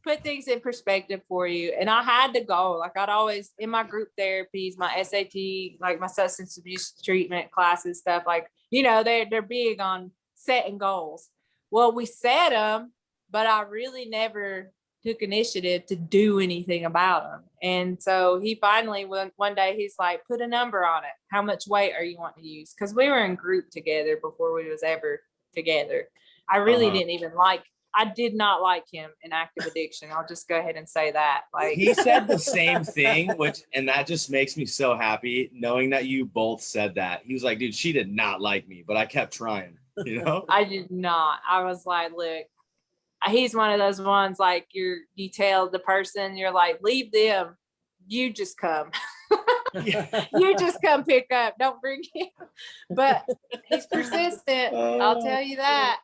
Speaker 4: put things in perspective for you. And I had the goal, like I'd always in my group therapies, my SAT, like my substance abuse treatment classes, stuff like, you know, they're big on setting goals. Well, we set them, but I really never took initiative to do anything about them. And so he finally, one day he's like, put a number on it. How much weight are you wanting to use? Because we were in group together before we was ever together. I really I did not like him in active addiction. I'll just go ahead and say that. Like
Speaker 3: he said the same thing, and that just makes me so happy knowing that you both said that. He was like, dude, she did not like me, but I kept trying, you know?
Speaker 4: I did not. I was like, look, he's one of those ones like you tell the person, you're like, leave them, you just come. You just come pick up, don't bring him. But he's persistent. I'll tell you that.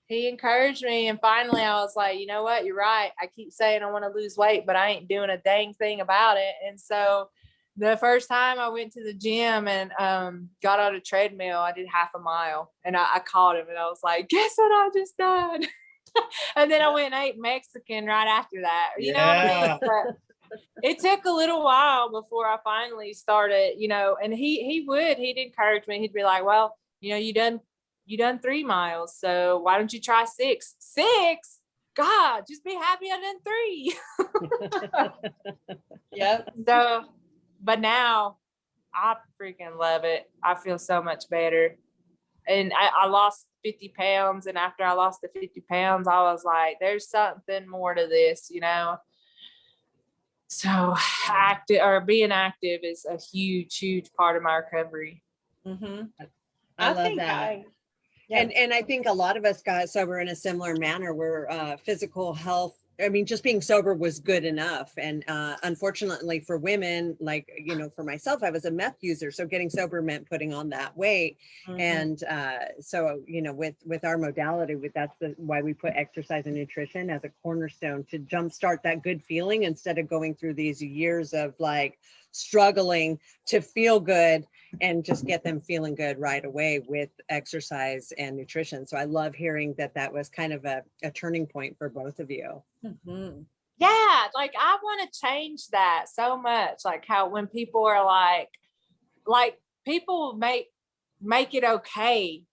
Speaker 4: He encouraged me, and finally I was like, you know what, you're right. I keep saying I want to lose weight, but I ain't doing a dang thing about it. And so the first time I went to the gym and got on a treadmill, I did half a mile, and I called him and I was like, guess what I just done? And then I went and ate Mexican right after that. You know what I mean? But it took a little while before I finally started, you know, and he'd encourage me. He'd be like, well, you know, you done 3 miles, so why don't you try 6? 6? God, just be happy I done 3.
Speaker 2: Yep.
Speaker 4: So, but now I freaking love it. I feel so much better. And I lost 50 pounds. And after I lost the 50 pounds, I was like, there's something more to this, you know? So active or being active is a huge part of my recovery.
Speaker 2: Mm-hmm.
Speaker 1: I love that.
Speaker 2: Yeah.
Speaker 1: And I think a lot of us got sober in a similar manner where physical health, I mean, just being sober was good enough. And unfortunately for women, like, you know, for myself, I was a meth user. So getting sober meant putting on that weight.
Speaker 2: Mhm.
Speaker 1: And so, you know, with our modality, that's why we put exercise and nutrition as a cornerstone to jumpstart that good feeling instead of going through these years of like struggling to feel good, and just get them feeling good right away with exercise and nutrition. So I love hearing that was kind of a turning point for both of you.
Speaker 2: Mm-hmm.
Speaker 4: Yeah, like I want to change that so much. Like how when people are like people make it okay.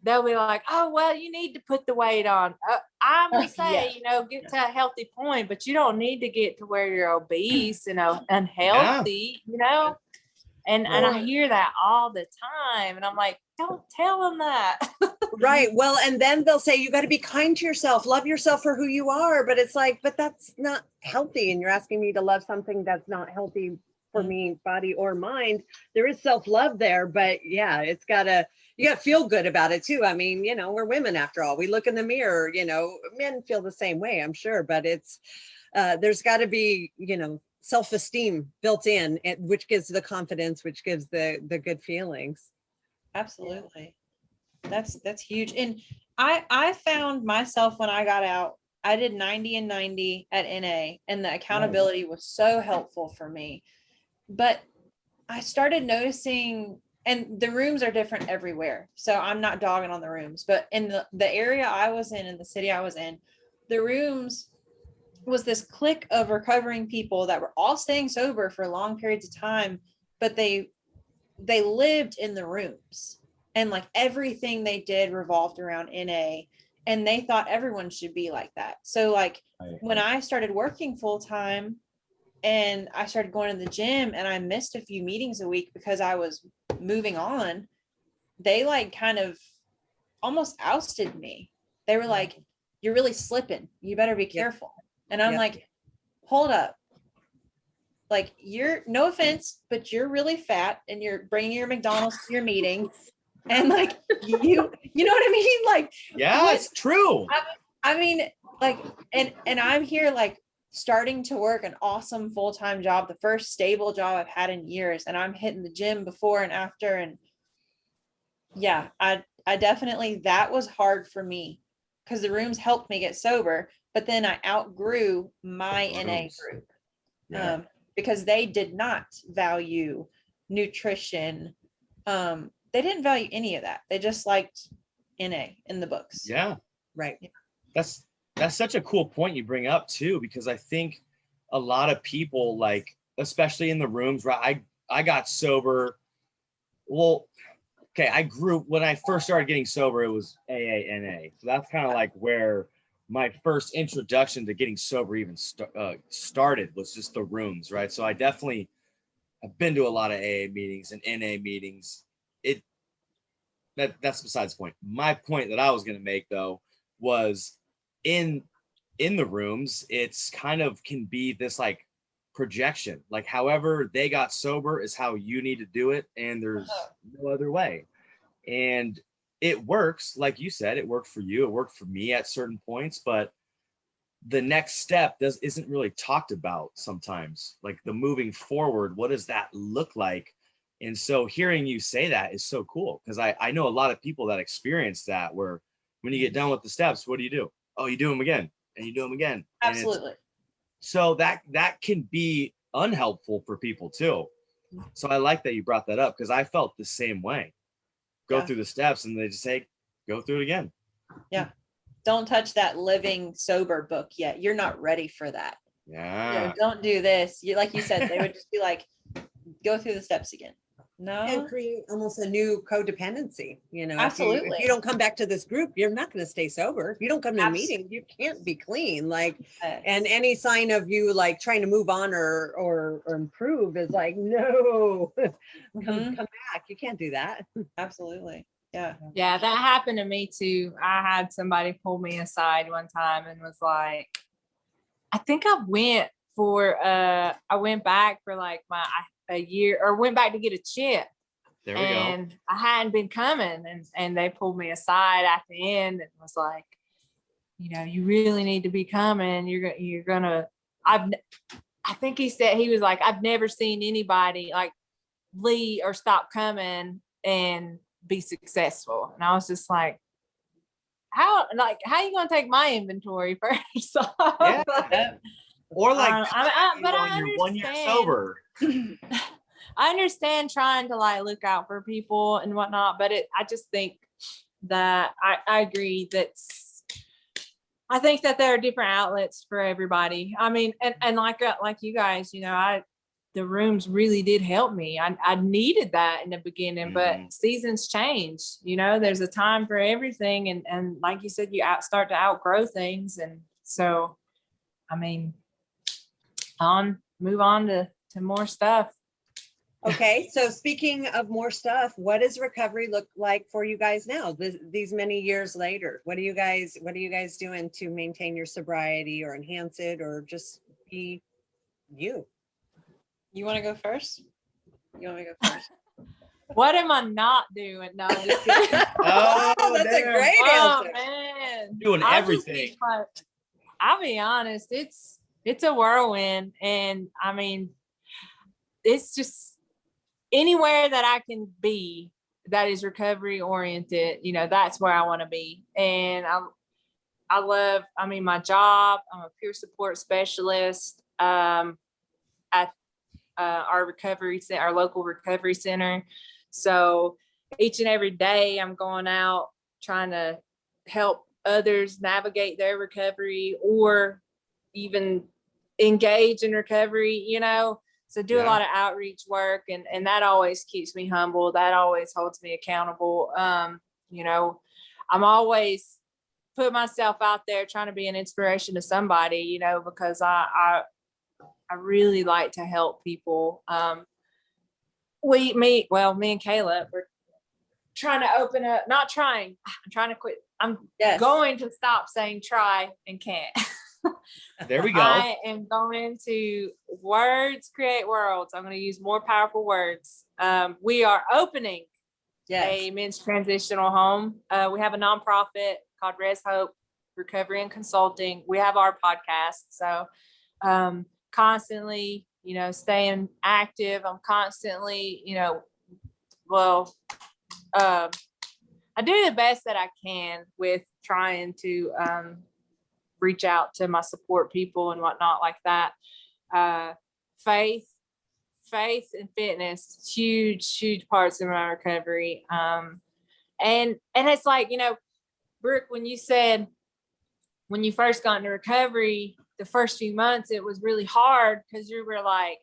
Speaker 4: They'll be like, oh, well, you need to put the weight on. I would say,
Speaker 2: Yeah.
Speaker 4: you know, get to a healthy point, but you don't need to get to where you're obese, you know, unhealthy, you know? And I hear that all the time. And I'm like, don't tell them that.
Speaker 1: Right. Well, and then they'll say, you got to be kind to yourself, love yourself for who you are. But it's like, but that's not healthy. And you're asking me to love something that's not healthy for me, body or mind. There is self-love there, but yeah, you got to feel good about it too. I mean, you know, we're women after all. We look in the mirror, you know, men feel the same way, I'm sure, but it's, there's got to be, you know, self-esteem built in, which gives the confidence, which gives the good feelings.
Speaker 2: Absolutely. That's huge. And I found myself when I got out, I did 90 and 90 at NA, and the accountability was so helpful for me. But I started noticing, and the rooms are different everywhere. So I'm not dogging on the rooms, but in the area I was in the city I was in, the rooms was this clique of recovering people that were all staying sober for long periods of time, but they lived in the rooms, and like everything they did revolved around NA, and they thought everyone should be like that. So like when I started working full time and I started going to the gym and I missed a few meetings a week because I was moving on, they like kind of almost ousted me. They were like, you're really slipping. You better be careful. And I'm like, hold up. Like, you're, no offense, but you're really fat and you're bringing your McDonald's to your meeting. And like, you know what I mean? Like,
Speaker 3: yeah, it's true.
Speaker 2: I mean, like, and I'm here like starting to work an awesome full-time job, the first stable job I've had in years. And I'm hitting the gym before and after. And yeah, I definitely, that was hard for me because the rooms helped me get sober, but then I outgrew my NA group. Because they did not value nutrition. They didn't value any of that. They just liked NA in the books.
Speaker 3: Yeah.
Speaker 1: Right.
Speaker 3: That's such a cool point you bring up too, because I think a lot of people, like, especially in the rooms, right? I got sober. Well, okay. I grew, when I first started getting sober, it was AA, So that's kind of like where my first introduction to getting sober even started, was just the rooms, right? So I've been to a lot of AA meetings and NA meetings. That's besides the point. My point that I was going to make though was in the rooms, it's kind of can be this like projection, like however they got sober is how you need to do it, and there's no other way. And it works, like you said, it worked for you, it worked for me at certain points, but the next step isn't really talked about sometimes, like the moving forward, what does that look like? And so hearing you say that is so cool, because I know a lot of people that experience that, where when you get done with the steps, what do? Oh, you do them again and you do them again.
Speaker 2: Absolutely.
Speaker 3: So that can be unhelpful for people too. So I like that you brought that up, because I felt the same way. Go through the steps and they just say, go through it again.
Speaker 2: Yeah. Don't touch that living sober book yet. You're not ready for that.
Speaker 3: Yeah.
Speaker 2: You know, don't do this. Like you said, they would just be like, go through the steps again. No.
Speaker 1: And create almost a new codependency. You know,
Speaker 2: absolutely.
Speaker 1: If you don't come back to this group, you're not going to stay sober. If you don't come to a meeting, you can't be clean. Like, and any sign of you like trying to move on or improve is like, no, come back. You can't do that.
Speaker 2: Absolutely. Yeah.
Speaker 4: Yeah, that happened to me too. I had somebody pull me aside one time and was like, I think I went I went back for like a year, or went back to get a chip.
Speaker 3: There we go.
Speaker 4: And I hadn't been coming, and they pulled me aside at the end and was like, you really need to be coming. You're gonna, I think he said, he was like, I've never seen anybody like leave or stop coming and be successful. And I was just like, how you gonna take my inventory first?
Speaker 3: Yeah. Or like,
Speaker 4: but I
Speaker 3: you're 1 year
Speaker 4: understand.
Speaker 3: sober.
Speaker 4: I understand trying to like look out for people and whatnot, but I just think that I agree I think that there are different outlets for everybody. I mean, and like you guys, the rooms really did help me. I needed that in the beginning, but seasons change. There's a time for everything, and like you said, you start to outgrow things, and so, I mean, move on to more stuff.
Speaker 1: Okay, so speaking of more stuff, what does recovery look like for you guys now? These many years later, what are you guys doing to maintain your sobriety or enhance it, or just be you?
Speaker 2: You want to go first? You want me to go first?
Speaker 4: What am I not doing? No, I'm just kidding.
Speaker 3: Oh,
Speaker 1: that's a
Speaker 3: damn.
Speaker 1: great
Speaker 4: Oh
Speaker 1: answer.
Speaker 4: man,
Speaker 3: Doing everything.
Speaker 4: I'll be honest, it's a whirlwind, and I mean, it's just anywhere that I can be that is recovery oriented, that's where I want to be. And I love, my job. I'm a peer support specialist at our local recovery center. So each and every day I'm going out trying to help others navigate their recovery, or even engage in recovery, So do a lot of outreach work, and that always keeps me humble. That always holds me accountable. I'm always put myself out there trying to be an inspiration to somebody, because I really like to help people. Me and Caleb, we're trying to open up, I'm trying to quit. I'm going to stop saying try and can't.
Speaker 3: There we go.
Speaker 4: I am going to words create worlds. I'm going to use more powerful words. We are opening a men's transitional home. We have a nonprofit called Res Hope Recovery and Consulting. We have our podcast. So constantly, staying active. I'm constantly, I do the best that I can with trying to reach out to my support people and whatnot like that. Faith and fitness, huge parts of my recovery. And it's like, Brooke, when you said, when you first got into recovery, the first few months, it was really hard because you were like,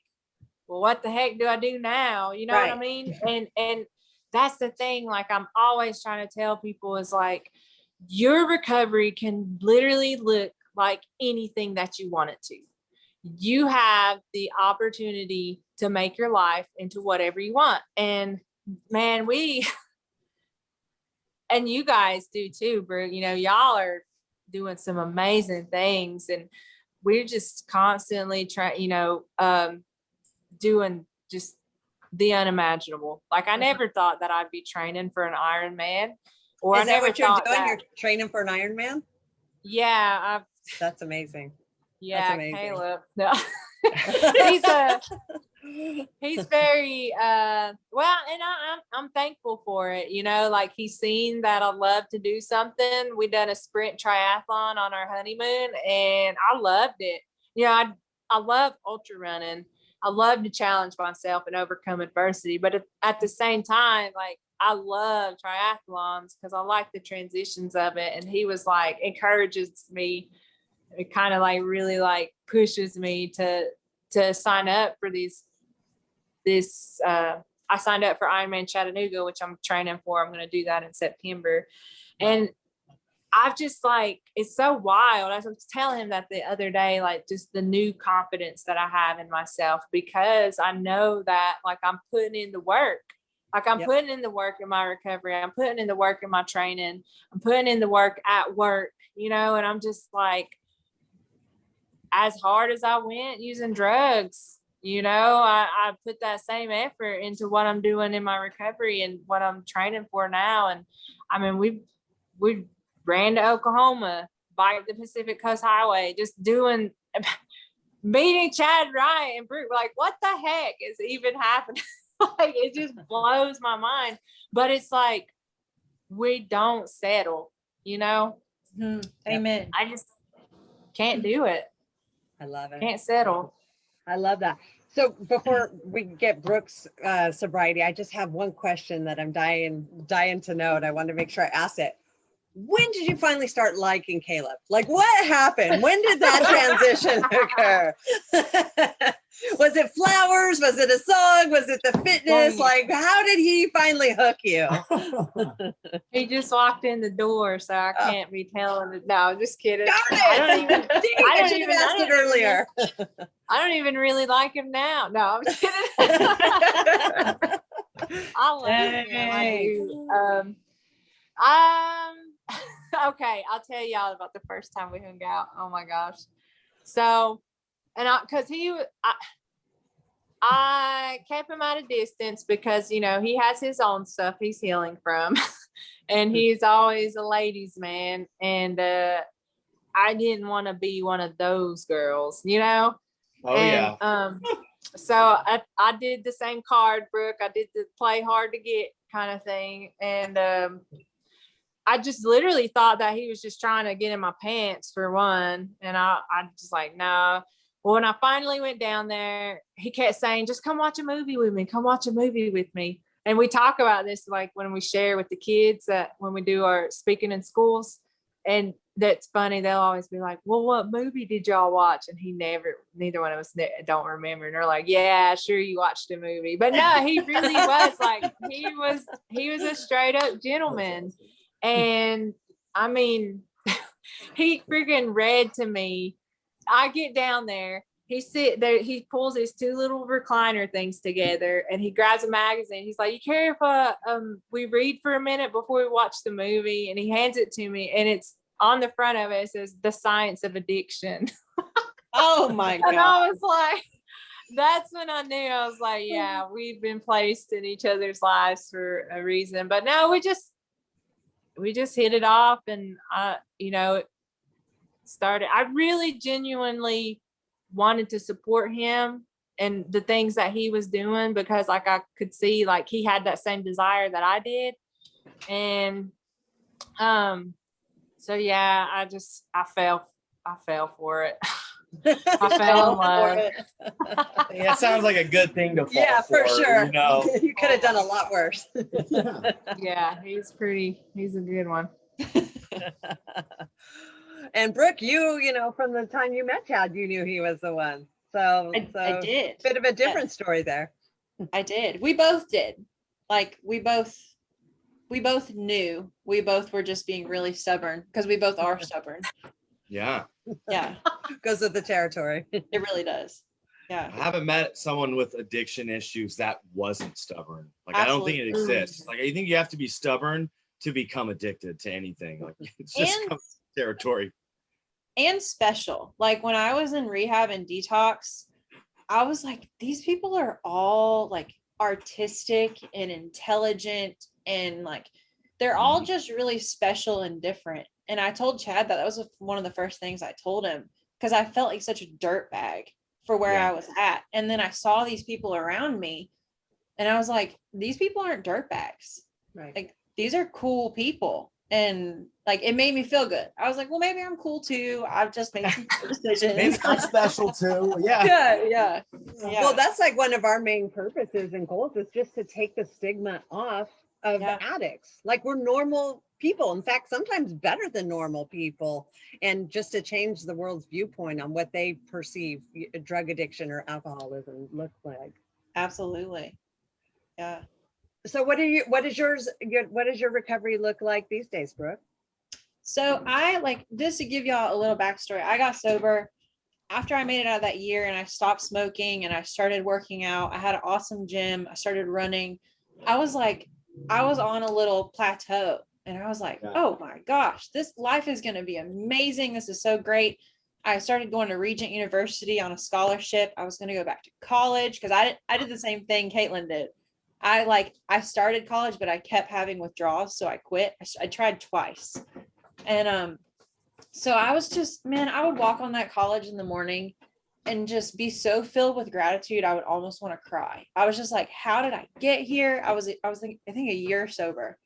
Speaker 4: well, what the heck do I do now? You know what I mean? And that's the thing, like I'm always trying to tell people is like, your recovery can literally look like anything that you want it to. You have the opportunity to make your life into whatever you want. And man, and you guys do too, Brooke, y'all are doing some amazing things, and we're just constantly trying, doing just the unimaginable. Like I never thought that I'd be training for an Ironman. Or
Speaker 1: Is
Speaker 4: I
Speaker 1: that
Speaker 4: never
Speaker 1: what you're
Speaker 4: thought
Speaker 1: doing?
Speaker 4: that,
Speaker 1: You're training for an Ironman?
Speaker 4: Yeah.
Speaker 1: That's amazing.
Speaker 4: Yeah,
Speaker 1: That's amazing.
Speaker 4: Caleb. No. he's very well, and I'm thankful for it. Like he's seen that I love to do something. We done a sprint triathlon on our honeymoon, and I loved it. I love ultra running. I love to challenge myself and overcome adversity, but at the same time, like I love triathlons because I like the transitions of it. And he was like, encourages me. It kind of like really like pushes me to sign up for I signed up for Ironman Chattanooga, which I'm training for. I'm going to do that in September. And I've just like, it's so wild. I was telling him that the other day, like just the new confidence that I have in myself, because I know that like I'm putting in the work. Like I'm putting in the work in my recovery. I'm putting in the work in my training. I'm putting in the work at work, and I'm just like, as hard as I went using drugs, I put that same effort into what I'm doing in my recovery and what I'm training for now. And I mean, we ran to Oklahoma, biked the Pacific Coast Highway, just doing, meeting Chad, Wright, and Brooke. Like, what the heck is even happening? Like, it just blows my mind. But it's like, we don't settle,
Speaker 2: Amen.
Speaker 4: I just can't do it.
Speaker 1: I love it.
Speaker 4: Can't settle.
Speaker 1: I love that. So before we get Brooke's sobriety, I just have one question that I'm dying to know, and I wanted to make sure I ask it. When did you finally start liking Kallup? Like, what happened? When did that transition occur? Was it flowers? Was it a song? Was it the fitness? Like, how did he finally hook you?
Speaker 4: He just walked in the door, so I can't be telling it. No, I'm just kidding.
Speaker 1: Darn it. I should have asked it earlier.
Speaker 4: I don't even really like him now. No, I'm kidding. I love him. I do. Okay, I'll tell y'all about the first time we hung out. Oh my gosh. So, because I kept him at a distance because, he has his own stuff he's healing from. And he's always a ladies' man. And I didn't want to be one of those girls,
Speaker 3: Oh,
Speaker 4: and,
Speaker 3: yeah.
Speaker 4: So I did the same card, Brooke. I did the play hard to get kind of thing. And I just literally thought that he was just trying to get in my pants for one. And I just like, no. Well, when I finally went down there, he kept saying, just come watch a movie with me. Come watch a movie with me. And we talk about this, like when we share with the kids that when we do our speaking in schools. And that's funny. They'll always be like, well, what movie did y'all watch? And neither one of us don't remember. And they're like, yeah, sure. You watched a movie, but no, he really was like, he was a straight up gentleman. And I mean, he freaking read to me. I get down there, he sit there, he pulls his two little recliner things together and he grabs a magazine. He's like, you care if we read for a minute before we watch the movie? And he hands it to me, and it's on the front of it, it says The Science of Addiction.
Speaker 2: Oh my God.
Speaker 4: And I was like, that's when I knew. I was like, yeah, we've been placed in each other's lives for a reason. But no, we just hit it off. And it started, I really genuinely wanted to support him and the things that he was doing, because like I could see like he had that same desire that I did. And so yeah, I fell for it. I fell in love.
Speaker 3: Yeah, it sounds like a good thing to fall
Speaker 1: for sure. You could have done a lot worse.
Speaker 4: Yeah, he's a good one.
Speaker 1: And Brooke, you from the time you met Chad, you knew he was the one. So
Speaker 2: I did.
Speaker 1: Bit of a different story there.
Speaker 2: I did. We both did. Like we both knew. We both were just being really stubborn, because we both are stubborn.
Speaker 3: Yeah.
Speaker 2: Yeah.
Speaker 1: Goes with the territory.
Speaker 2: It really does. Yeah.
Speaker 3: I haven't met someone with addiction issues that wasn't stubborn. Like,
Speaker 2: Absolutely.
Speaker 3: I don't think it exists. Like, I think you have to be stubborn to become addicted to anything. Like, it's just territory.
Speaker 2: And special. Like when I was in rehab and detox, I was like, these people are all like artistic and intelligent, and like they're all just really special and different. And I told Chad that was one of the first things I told him, because I felt like such a dirtbag for where I was at. And then I saw these people around me and I was like, these people aren't dirtbags.
Speaker 1: Right.
Speaker 2: Like these are cool people. And like, it made me feel good. I was like, well, maybe I'm cool too. I've just made some decisions.
Speaker 3: Maybe I'm special too. Yeah.
Speaker 2: Yeah.
Speaker 1: Well, that's like one of our main purposes and goals, is just to take the stigma off of addicts. Like, we're normal people. In fact, sometimes better than normal people. And just to change the world's viewpoint on what they perceive drug addiction or alcoholism looks like.
Speaker 2: Absolutely. Yeah.
Speaker 1: So what does your recovery look like these days, Brooke?
Speaker 2: So I like, just to give y'all a little backstory, I got sober after I made it out of that year, and I stopped smoking and I started working out. I had an awesome gym. I started running. I was on a little plateau, and I was like, oh my gosh, this life is going to be amazing. This is so great. I started going to Regent University on a scholarship. I was going to go back to college because I did the same thing Katelynn did. I started college, but I kept having withdrawals, so I quit. I tried twice. And so I was just, man, I would walk on that college in the morning and just be so filled with gratitude. I would almost want to cry. I was just like, how did I get here? I think a year sober.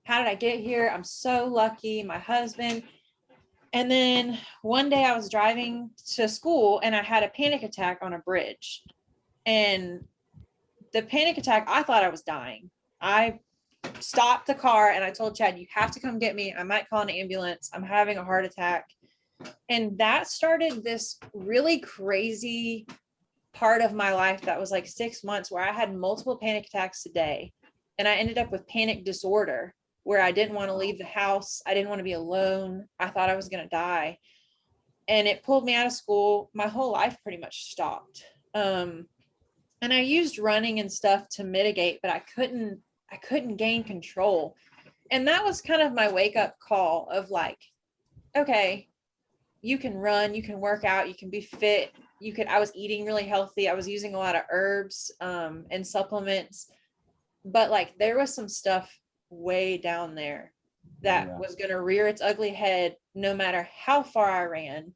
Speaker 2: How did I get here? I'm so lucky. My husband. And then one day I was driving to school and I had a panic attack on a bridge. And the panic attack, I thought I was dying. I stopped the car and I told Chad, you have to come get me. I might call an ambulance. I'm having a heart attack. And that started this really crazy part of my life that was like 6 months where I had multiple panic attacks a day. And I ended up with panic disorder where I didn't want to leave the house. I didn't want to be alone. I thought I was going to die. And it pulled me out of school. My whole life pretty much stopped. And I used running and stuff to mitigate, but I couldn't gain control. And that was kind of my wake up call of like, okay, you can run, you can work out, you can be fit. I was eating really healthy. I was using a lot of herbs and supplements, but like there was some stuff way down there that was going to rear its ugly head no matter how far I ran,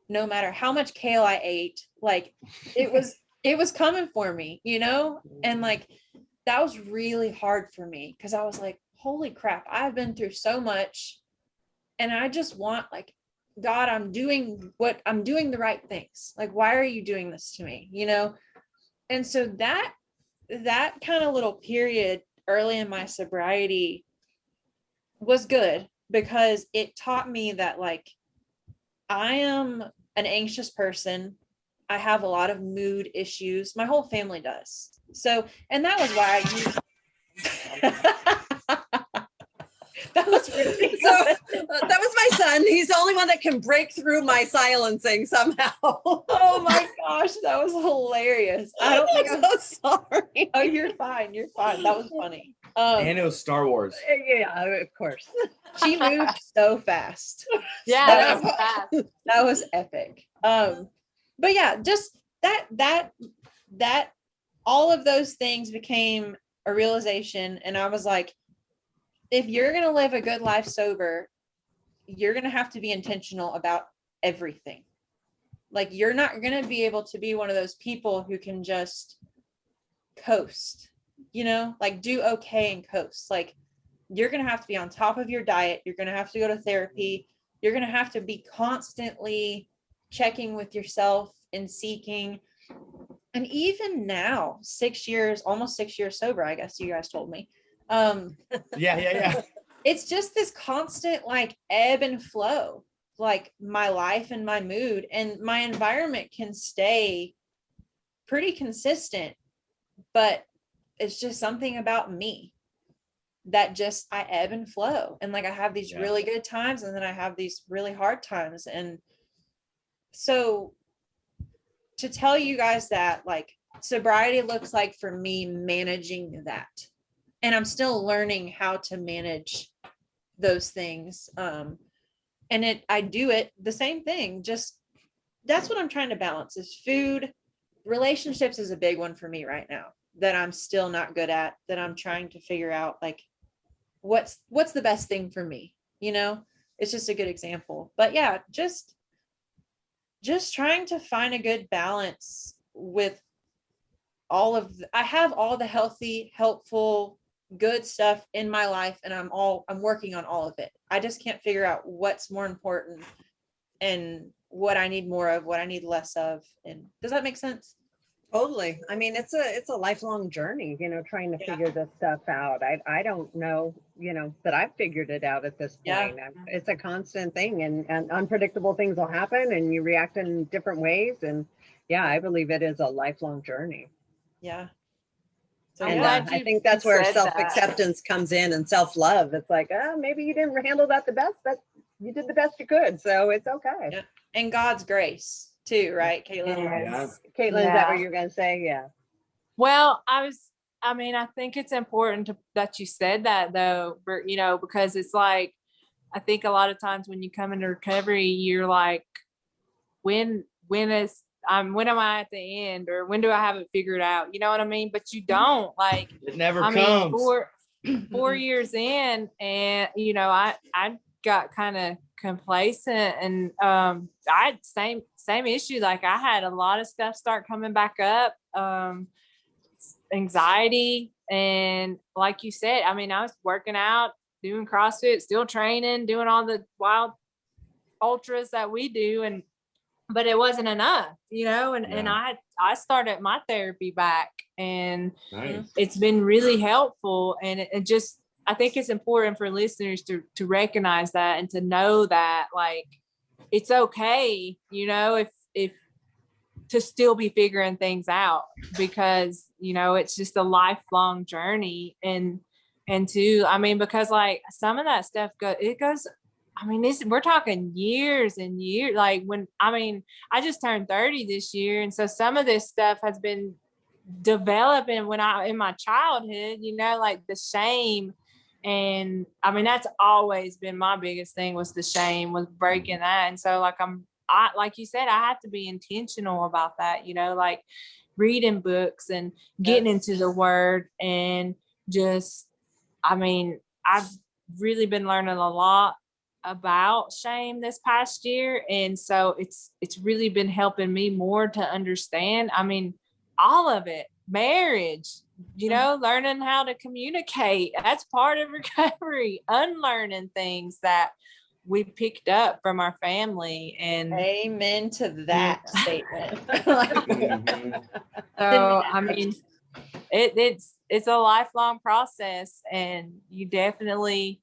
Speaker 2: no matter how much kale I ate. Like it was coming for me, you know? And like that was really hard for me because I was like, holy crap, I've been through so much and I just want like, God, I'm doing the right things. Like, why are you doing this to me? You know? And so that kind of little period early in my sobriety was good because it taught me that like, I am an anxious person. I have a lot of mood issues. My whole family does. So, and that was why that was really
Speaker 1: that was my son. He's the only one that can break through my silencing somehow.
Speaker 2: Oh my gosh, that was hilarious. I don't think
Speaker 1: I'm so sorry.
Speaker 2: Oh, you're fine. You're fine. That was funny.
Speaker 3: And it was Star Wars.
Speaker 1: Yeah, of course.
Speaker 2: She moved so fast.
Speaker 4: Yeah,
Speaker 2: That
Speaker 4: that's fast.
Speaker 2: That was epic. But yeah, just that all of those things became a realization. And I was like, if you're going to live a good life sober, you're going to have to be intentional about everything. Like you're not going to be able to be one of those people who can just coast, you know, like do okay and coast. Like you're going to have to be on top of your diet. You're going to have to go to therapy. You're going to have to be constantly checking with yourself and seeking. And even now, 6 years, almost 6 years sober, I guess you guys told me.
Speaker 3: Yeah.
Speaker 2: It's just this constant like ebb and flow, like my life and my mood and my environment can stay pretty consistent, but it's just something about me that just I ebb and flow. And like I have these really good times and then I have these really hard times. And so to tell you guys that like sobriety looks like for me managing that. And I'm still learning how to manage those things. And I do it the same thing. Just that's what I'm trying to balance is food. Relationships is a big one for me right now that I'm still not good at, that I'm trying to figure out like what's the best thing for me, you know? It's just a good example. But yeah, just trying to find a good balance with I have all the healthy, helpful, good stuff in my life and I'm working on all of it. I just can't figure out what's more important and what I need more of, what I need less of. And does that make sense?
Speaker 1: Totally. I mean, it's a lifelong journey, you know, trying to figure this stuff out. I don't know, you know, that I've figured it out at this point. It's a constant thing and unpredictable things will happen and you react in different ways. And yeah, I believe it is a lifelong journey.
Speaker 2: Yeah.
Speaker 1: So and I think that's where self-acceptance comes in and self-love. It's like, maybe you didn't handle that the best, but you did the best you could. So it's okay.
Speaker 2: Yeah. And God's grace too, right, Katelynn?
Speaker 1: Yes. Katelynn, is that what you're going to say? Yeah.
Speaker 4: Well, I think it's important that you said that though, you know, because it's like, I think a lot of times when you come into recovery, you're like, when am I at the end, or when do I have it figured out? You know what I mean? But you don't, like,
Speaker 3: It never
Speaker 4: I
Speaker 3: comes.
Speaker 4: mean, 4 years in, and I got kind of complacent, and I had same issue. Like, I had a lot of stuff start coming back up, anxiety, and like you said, I mean, I was working out, doing CrossFit, still training, doing all the wild ultras that we do, but it wasn't enough, and I started my therapy back, and
Speaker 3: Nice.
Speaker 4: it's been really helpful. And it just, I think it's important for listeners to recognize that, and to know that, like, it's okay, if to still be figuring things out, because, it's just a lifelong journey. And two, I mean, because, like, some of that stuff goes, I mean, we're talking years and years. Like, I just turned 30 this year. And so some of this stuff has been developing in my childhood, like the shame. And I mean, that's always been my biggest thing, was the shame, was breaking that. And so, like, like you said, I have to be intentional about that, like reading books and getting into the word, and just, I mean, I've really been learning a lot about shame this past year. And so it's really been helping me more to understand, I mean, all of it, marriage, learning how to communicate, that's part of recovery, unlearning things that we picked up from our family. And
Speaker 2: amen to that statement.
Speaker 4: So, I mean, it's a lifelong process, and you definitely,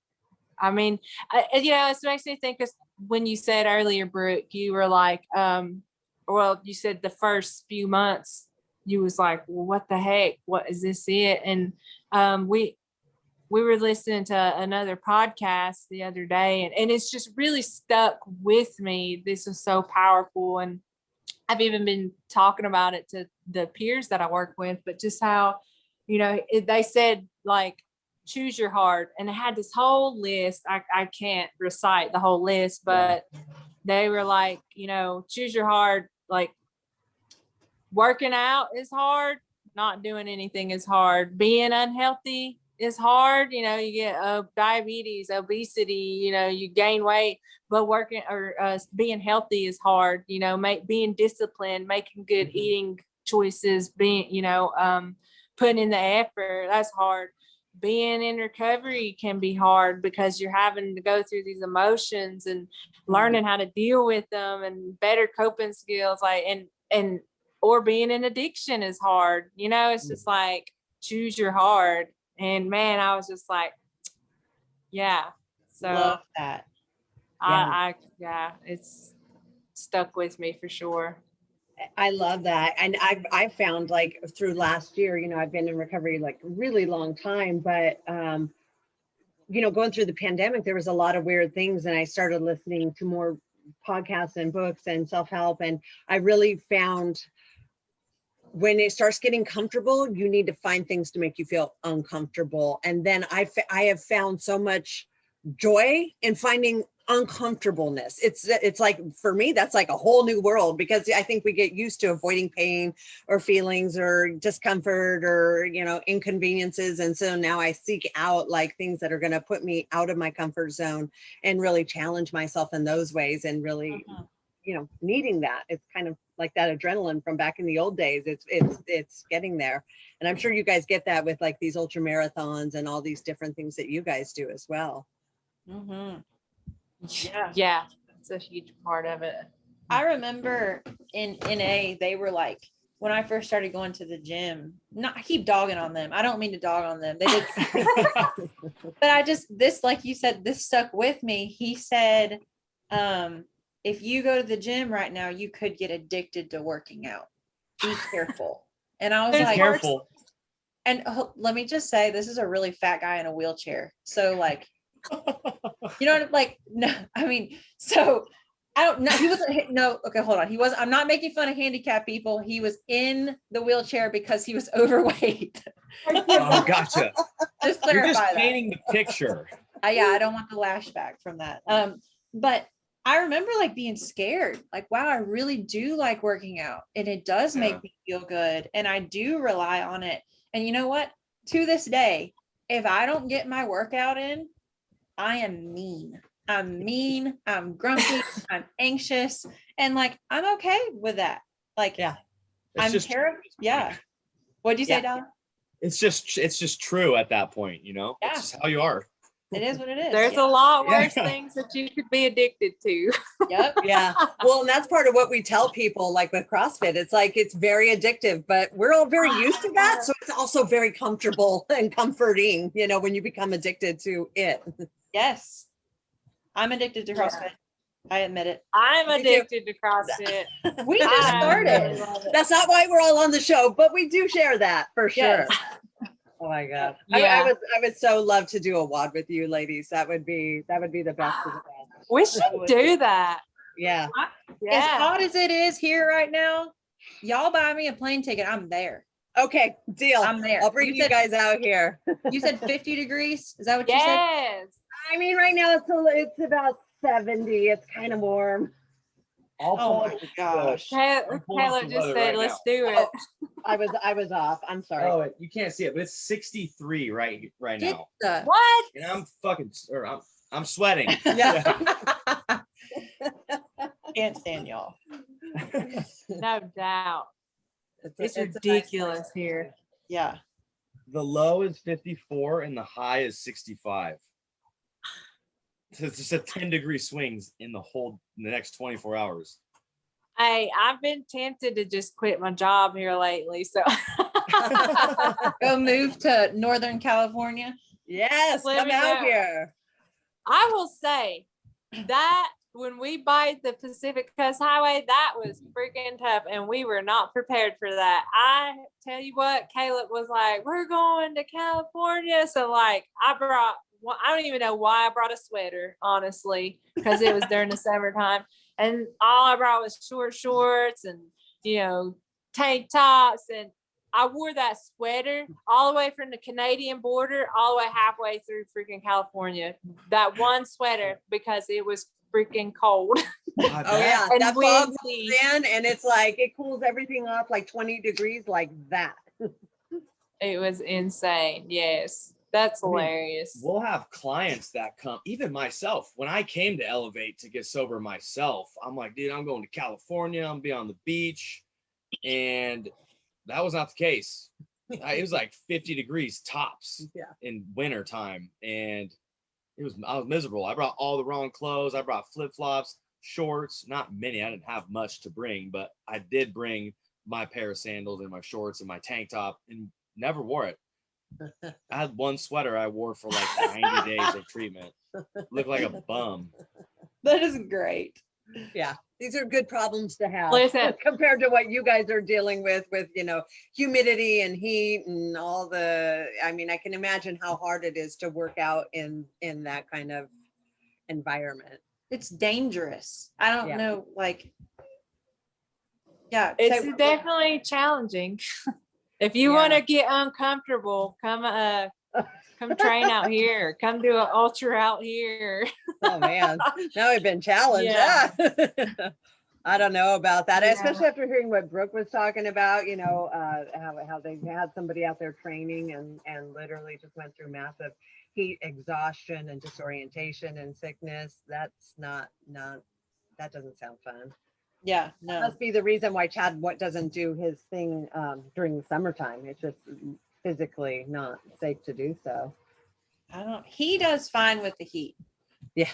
Speaker 4: I mean, it makes me think, because when you said earlier, Brooke, you were like, well, you said the first few months, you was like, well, what the heck? What is this it? And we were listening to another podcast the other day, and it's just really stuck with me. This is so powerful. And I've even been talking about it to the peers that I work with, but just how, they said, like, choose your heart. And it had this whole list. I can't recite the whole list, but they were like, choose your heart. Like, working out is hard. Not doing anything is hard. Being unhealthy is hard. You get diabetes, obesity, you gain weight, but working or being healthy is hard. Being disciplined, making good eating choices, being, putting in the effort, that's hard. Being in recovery can be hard, because you're having to go through these emotions and learning how to deal with them, and better coping skills, like, or being in addiction is hard. It's just like, choose your heart. And man, I was just like, yeah. So
Speaker 2: love that.
Speaker 4: It's stuck with me for sure.
Speaker 1: I love that. And I've found, like, through last year, I've been in recovery like a really long time, but, going through the pandemic, there was a lot of weird things, and I started listening to more podcasts and books and self-help. And I really found, when it starts getting comfortable, you need to find things to make you feel uncomfortable. And then I have found so much joy in finding uncomfortableness. It's like, for me, that's like a whole new world, because I think we get used to avoiding pain or feelings or discomfort or, inconveniences. And so now I seek out, like, things that are going to put me out of my comfort zone and really challenge myself in those ways, and really, needing that. It's kind of like that adrenaline from back in the old days. It's getting there. And I'm sure you guys get that with, like, these ultra marathons and all these different things that you guys do as well.
Speaker 2: Mm-hmm.
Speaker 4: Yeah, that's a huge part of it.
Speaker 2: I remember in NA, they were like, when I first started going to the gym, I keep dogging on them. I don't mean to dog on them. They did, but this, like you said, this stuck with me. He said, if you go to the gym right now, you could get addicted to working out. Be careful. And I was like,
Speaker 3: careful.
Speaker 2: And let me just say, this is a really fat guy in a wheelchair. So, like, like, no, I mean, so I don't know. He wasn't, no, okay, hold on. I'm not making fun of handicapped people. He was in the wheelchair because he was overweight.
Speaker 3: Oh, gotcha.
Speaker 2: Just clarify.
Speaker 3: You're just
Speaker 2: that.
Speaker 3: painting the picture.
Speaker 2: I don't want the lashback from that. But I remember like being scared, like, wow, I really do like working out and it does make me feel good. And I do rely on it. And you know what? To this day, if I don't get my workout in, I am mean. I'm grumpy, I'm anxious. And like, I'm okay with that. Like,
Speaker 1: Yeah.
Speaker 2: I'm terrified. Yeah. What'd you say, Don?
Speaker 3: It's just true at that point, you know?
Speaker 2: Yeah.
Speaker 3: It's just how you are.
Speaker 2: It is what it is.
Speaker 4: There's a lot worse things that you could be addicted to.
Speaker 2: Yep.
Speaker 1: Yeah. Well, and that's part of what we tell people, like with CrossFit, it's like, it's very addictive, but we're all very used to that. So it's also very comfortable and comforting, you know, when you become addicted to it.
Speaker 2: Yes. I'm addicted to CrossFit. I admit it.
Speaker 4: I'm
Speaker 1: Me too.
Speaker 4: addicted to CrossFit.
Speaker 2: We just
Speaker 4: I
Speaker 2: started.
Speaker 4: really love it.
Speaker 1: That's not why we're all on the show, but we do share that for sure.
Speaker 2: Yes.
Speaker 1: Oh my God.
Speaker 4: Yeah.
Speaker 1: I would so love to do a WOD with you ladies. That would be the best of the best.
Speaker 4: We should do that.
Speaker 1: Yeah.
Speaker 2: As
Speaker 4: Yeah.
Speaker 2: hot as it is here right now, y'all buy me a plane ticket. I'm there.
Speaker 1: Okay, deal.
Speaker 2: I'm there.
Speaker 1: I'll bring you guys out here.
Speaker 2: You said 50 degrees. Is that what you said?
Speaker 4: Yes.
Speaker 1: I mean, right now it's about 70. It's kind of warm.
Speaker 3: I'll
Speaker 2: Oh
Speaker 3: pull
Speaker 2: my
Speaker 3: up
Speaker 2: gosh.
Speaker 3: I'm pulling up
Speaker 4: Taylor
Speaker 3: the
Speaker 4: just
Speaker 3: weather
Speaker 4: said,
Speaker 3: right
Speaker 4: let's
Speaker 3: now.
Speaker 4: do it.
Speaker 1: I was off. I'm sorry.
Speaker 3: Oh, you can't see it, but it's 63 right
Speaker 2: Get
Speaker 3: now.
Speaker 2: the
Speaker 4: What?
Speaker 3: And I'm sweating.
Speaker 1: Yeah.
Speaker 2: can't stand y'all.
Speaker 4: No doubt. It's
Speaker 1: a nice
Speaker 4: ridiculous
Speaker 1: place.
Speaker 4: here.
Speaker 2: Yeah.
Speaker 3: The low is 54 and the high is 65. So it's just a 10-degree swings in the next 24 hours.
Speaker 4: Hey, I've been tempted to just quit my job here lately. So
Speaker 2: Go move to Northern California.
Speaker 1: Yes,
Speaker 4: Let
Speaker 1: come
Speaker 4: me
Speaker 1: out
Speaker 4: know.
Speaker 1: here.
Speaker 4: I will say that when we bite the Pacific Coast Highway, that was freaking tough. And we were not prepared for that. I tell you what, Caleb was like, we're going to California. So like I don't even know why I brought a sweater, honestly, because it was during the summertime. And all I brought was short shorts and, tank tops. And I wore that sweater all the way from the Canadian border, all the way halfway through freaking California. That one sweater, because it was freaking cold.
Speaker 1: Oh yeah,
Speaker 4: And
Speaker 1: that fog
Speaker 4: windy.
Speaker 1: rolls in and it's like it cools everything off like 20 degrees like that.
Speaker 4: It was insane. Yes. That's hilarious.
Speaker 3: We'll have clients that come, even myself, when I came to Elevate to get sober myself, I'm like, dude, I'm going to California, I'm gonna be on the beach. And that was not the case. It was like 50 degrees tops in winter time. And I was miserable. I brought all the wrong clothes. I brought flip-flops, shorts, not many. I didn't have much to bring, but I did bring my pair of sandals and my shorts and my tank top and never wore it. I had one sweater I wore for like 90 days of treatment. Looked like a bum.
Speaker 2: That is great.
Speaker 1: Yeah, these are good problems to have.
Speaker 4: Listen.
Speaker 1: Compared to what you guys are dealing with humidity and heat and all I can imagine how hard it is to work out in that kind of environment.
Speaker 2: It's dangerous. I don't know,
Speaker 4: It's definitely challenging. If you want to get uncomfortable, come train out here. Come do an ultra out here.
Speaker 1: Oh man, now we've been challenged.
Speaker 4: Yeah.
Speaker 1: I don't know about that,
Speaker 4: Yeah.
Speaker 1: especially after hearing what Brooke was talking about, how they had somebody out there training and literally just went through massive heat exhaustion and disorientation and sickness. That's that doesn't sound fun.
Speaker 2: Yeah, no.
Speaker 1: Must be the reason why Chad doesn't do his thing during the summertime. It's just physically not safe to do so.
Speaker 2: He does fine with the heat.
Speaker 1: Yeah.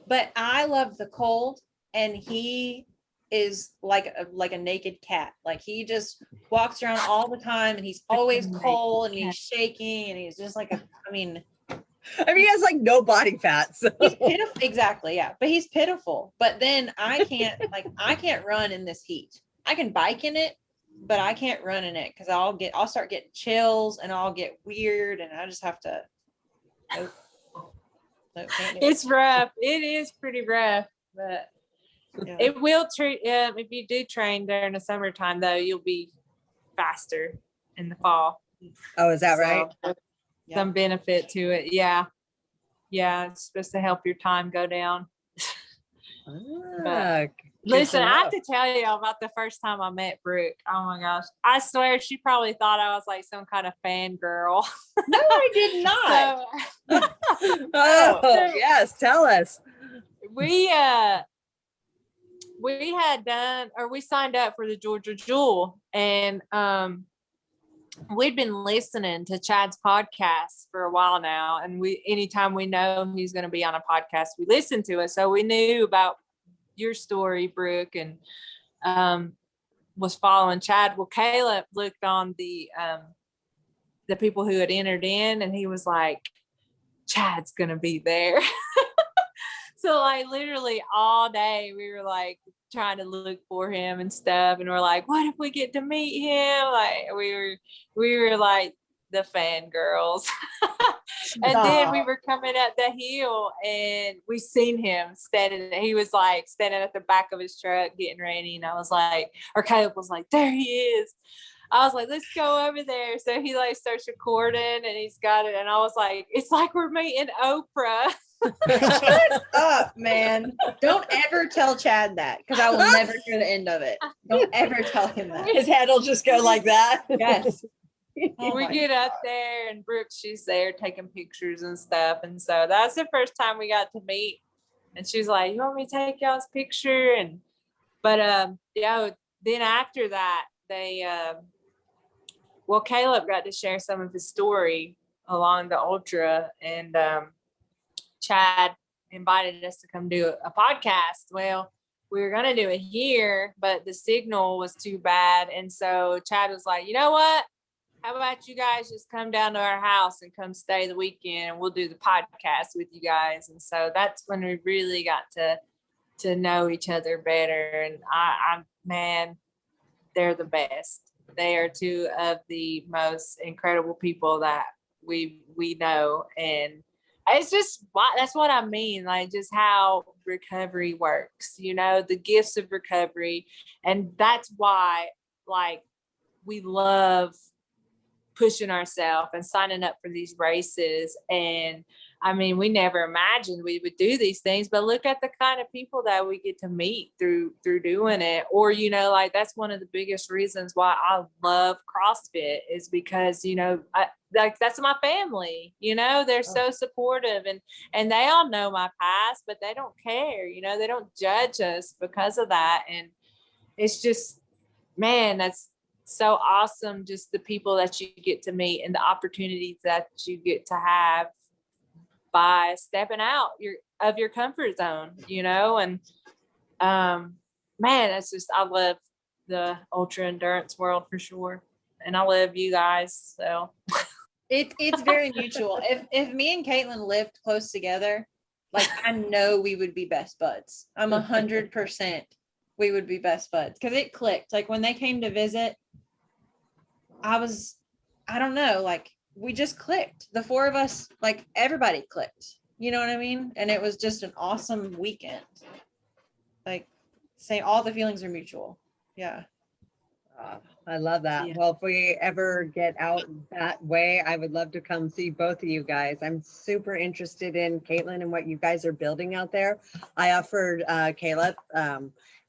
Speaker 2: But I love the cold, and he is like a naked cat. Like he just walks around all the time and he's always cold and he's shaking and he's just like
Speaker 1: he has like no body fat. So.
Speaker 2: He's pitiful. Exactly. Yeah. But he's pitiful. But then I can't run in this heat. I can bike in it, but I can't run in it because I'll start getting chills and I'll get weird and I just have to.
Speaker 4: It's rough. It is pretty rough, but it will treat. If you do train during the summertime, though, you'll be faster in the fall.
Speaker 1: Oh, is that right?
Speaker 4: Some benefit to it. Yeah. It's supposed to help your time go down.
Speaker 1: Ah, good
Speaker 4: Listen,
Speaker 1: to
Speaker 4: I have
Speaker 1: know.
Speaker 4: to tell you about the first time I met Brooke. Oh my gosh. I swear she probably thought I was like some kind of fangirl.
Speaker 2: No, I did not.
Speaker 4: So
Speaker 1: Oh, yes, tell us.
Speaker 4: we had done, or we signed up for the Georgia Jewel, and we'd been listening to Chad's podcast for a while now, and anytime we know he's going to be on a podcast, we listen to it. So we knew about your story, Brooke, and was following Chad. Well, Caleb looked on the people who had entered in, and he was like, Chad's going to be there. So like literally all day we were like trying to look for him and stuff, and we're like, what if we get to meet him? Like we were like the fangirls. And then we were coming up the hill and we seen him standing. He was like standing at the back of his truck getting ready, and I was like, or Caleb was like, there he is. I was like, let's go over there. So he like starts recording and he's got it, and I was like, it's like we're meeting Oprah.
Speaker 2: Shut up, man. Don't ever tell Chad that, because I will never hear the end of it. Don't ever tell him that.
Speaker 1: His head will just go like that.
Speaker 2: Yes. Oh
Speaker 4: We
Speaker 2: my
Speaker 4: get up there and Brooke, she's there taking pictures and stuff. And so that's the first time we got to meet. And she's like, you want me to take y'all's picture? And yeah, then after that, Caleb got to share some of his story along the ultra, and Chad invited us to come do a podcast. Well, we were going to do it here, but the signal was too bad. And so Chad was like, you know what? How about you guys just come down to our house and come stay the weekend, and we'll do the podcast with you guys. And so that's when we really got to know each other better. And man, they're the best. They are two of the most incredible people that we know. And it's just, that's what I mean, like just how recovery works, the gifts of recovery. And that's why, like, we love pushing ourselves and signing up for these races. And I mean, we never imagined we would do these things, but look at the kind of people that we get to meet through doing it. Or, like that's one of the biggest reasons why I love CrossFit, is because, that's my family, they're so supportive, and they all know my past, but they don't care, they don't judge us because of that. And it's just, man, that's so awesome. Just the people that you get to meet and the opportunities that you get to have by stepping out of your comfort zone, and man, it's just, I love the ultra endurance world for sure. And I love you guys. So
Speaker 2: it's very mutual. If me and Katelynn lived close together, like I know we would be best buds. I'm 100% we would be best buds, because it clicked. Like when they came to visit, I don't know, like we just clicked. The four of us, like everybody clicked. You know what I mean? And it was just an awesome weekend. Like saying all the feelings are mutual. Yeah.
Speaker 1: I love that.
Speaker 2: Yeah.
Speaker 1: Well, if we ever get out that way, I would love to come see both of you guys. I'm super interested in Katelynn and what you guys are building out there. I offered Caleb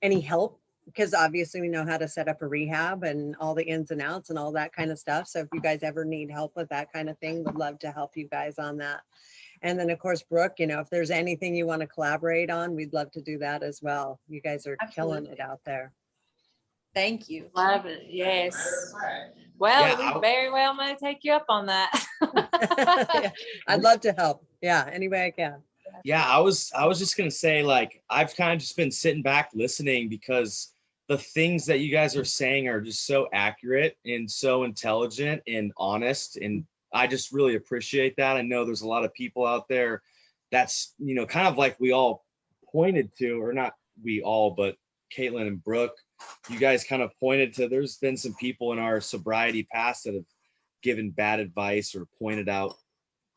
Speaker 1: any help, because obviously we know how to set up a rehab and all the ins and outs and all that kind of stuff. So if you guys ever need help with that kind of thing, would love to help you guys on that. And then of course, Brooke, if there's anything you want to collaborate on, we'd love to do that as well. You guys are killing it out there.
Speaker 2: Thank you.
Speaker 4: love it. Yes. Well, we very well may take you up on that.
Speaker 1: Yeah, I'd love to help. Yeah, any way I can.
Speaker 3: Yeah, I was just gonna say, like, I've kind of just been sitting back listening, because the things that you guys are saying are just so accurate and so intelligent and honest, and I just really appreciate that. I know there's a lot of people out there that's, kind of like we all pointed to, or not we all, but Katelynn and Brooke, you guys kind of pointed to, there's been some people in our sobriety past that have given bad advice or pointed out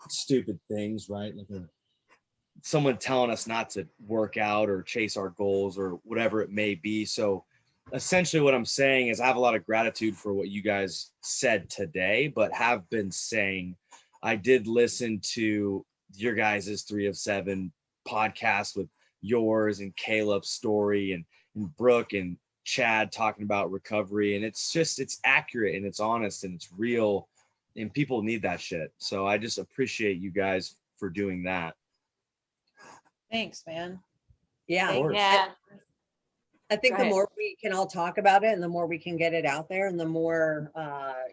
Speaker 3: stupid things, right? Like someone telling us not to work out or chase our goals or whatever it may be. So essentially what I'm saying is I have a lot of gratitude for what you guys said today, but have been saying. I did listen to your guys' 3 of 7 podcast with yours and Caleb's story and Brooke and Chad talking about recovery. And it's accurate and it's honest and it's real, and people need that shit. So I just appreciate you guys for doing that.
Speaker 2: Thanks, man.
Speaker 1: Yeah.
Speaker 3: course.
Speaker 4: Yeah.
Speaker 1: I think
Speaker 4: Go
Speaker 1: the
Speaker 4: ahead.
Speaker 1: more we can all talk about it and the more we can get it out there and the more,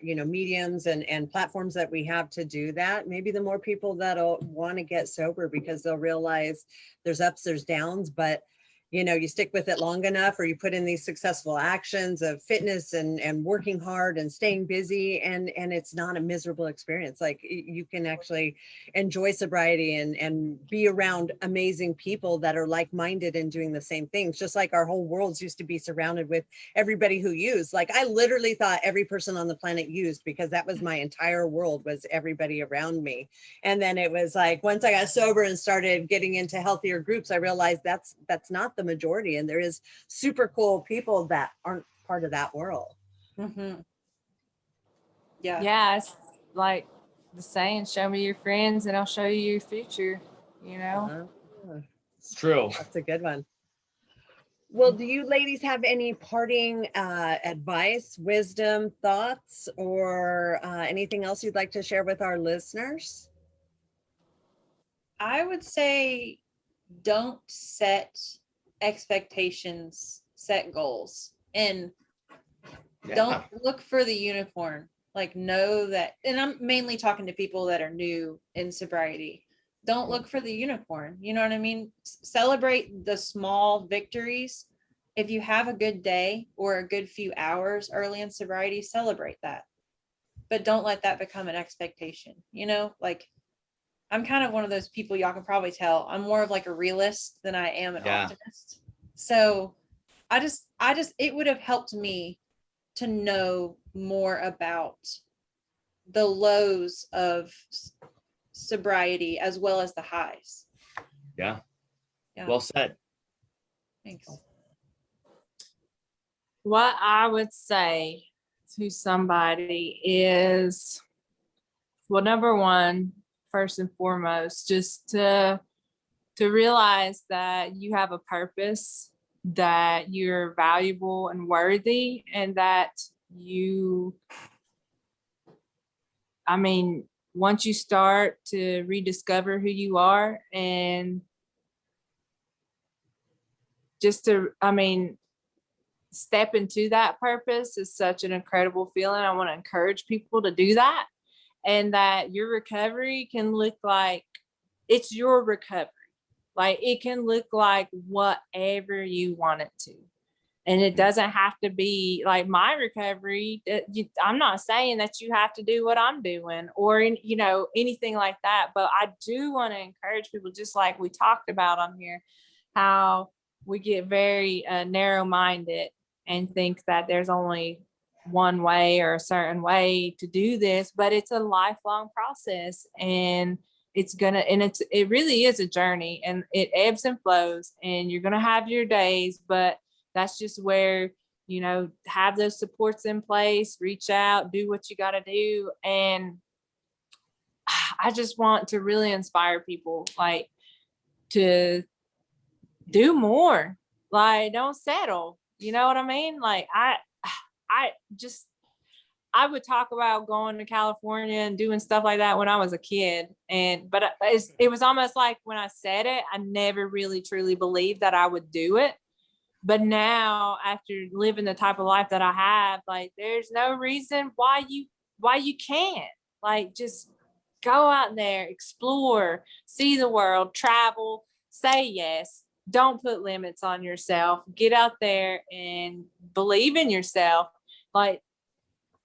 Speaker 1: mediums and platforms that we have to do that, maybe the more people that'll want to get sober, because they'll realize there's ups, there's downs, but you stick with it long enough, or you put in these successful actions of fitness and working hard and staying busy, and it's not a miserable experience. Like you can actually enjoy sobriety and be around amazing people that are like-minded and doing the same things. Just like our whole worlds used to be surrounded with everybody who used. Like I literally thought every person on the planet used, because that was my entire world, was everybody around me. And then it was like, once I got sober and started getting into healthier groups, I realized that's not the majority, and there is super cool people that aren't part of that world.
Speaker 2: Mm-hmm. Yeah.
Speaker 4: Yeah, it's like the saying, show me your friends and I'll show you your future,
Speaker 3: It's true.
Speaker 1: That's a good one. Well, do you ladies have any parting advice, wisdom, thoughts, or anything else you'd like to share with our listeners?
Speaker 2: I would say don't set expectations, set goals, and don't look for the unicorn. Like know that, and I'm mainly talking to people that are new in sobriety. Don't look for the unicorn. You know what I mean? Celebrate the small victories. If you have a good day or a good few hours early in sobriety, celebrate that. But don't let that become an expectation. Like I'm kind of one of those people, y'all can probably tell. I'm more of like a realist than I am an optimist. So I just, it would have helped me to know more about the lows of sobriety as well as the highs.
Speaker 3: Yeah.
Speaker 2: Yeah.
Speaker 3: Well said.
Speaker 2: Thanks.
Speaker 4: What I would say to somebody is, well, number one, first and foremost, just to realize that you have a purpose, that you're valuable and worthy, and that once you start to rediscover who you are, and step into that purpose is such an incredible feeling. I want to encourage people to do that, and that your recovery can look like it's your recovery. Like it can look like whatever you want it to. And it doesn't have to be like my recovery. I'm not saying that you have to do what I'm doing or, anything like that. But I do want to encourage people, just like we talked about on here, how we get very narrow-minded and think that there's only one way or a certain way to do this. But it's a lifelong process, and it really is a journey, and it ebbs and flows, and you're going to have your days, but that's just where, have those supports in place, reach out, do what you got to do. And I just want to really inspire people, like, to do more, like, don't settle. You know what I mean? Like, I would talk about going to California and doing stuff like that when I was a kid. But it was almost like when I said it, I never really truly believed that I would do it. But now, after living the type of life that I have, like, there's no reason why you can't. Like, just go out there, explore, see the world, travel, say yes. Don't put limits on yourself. Get out there and believe in yourself. Like,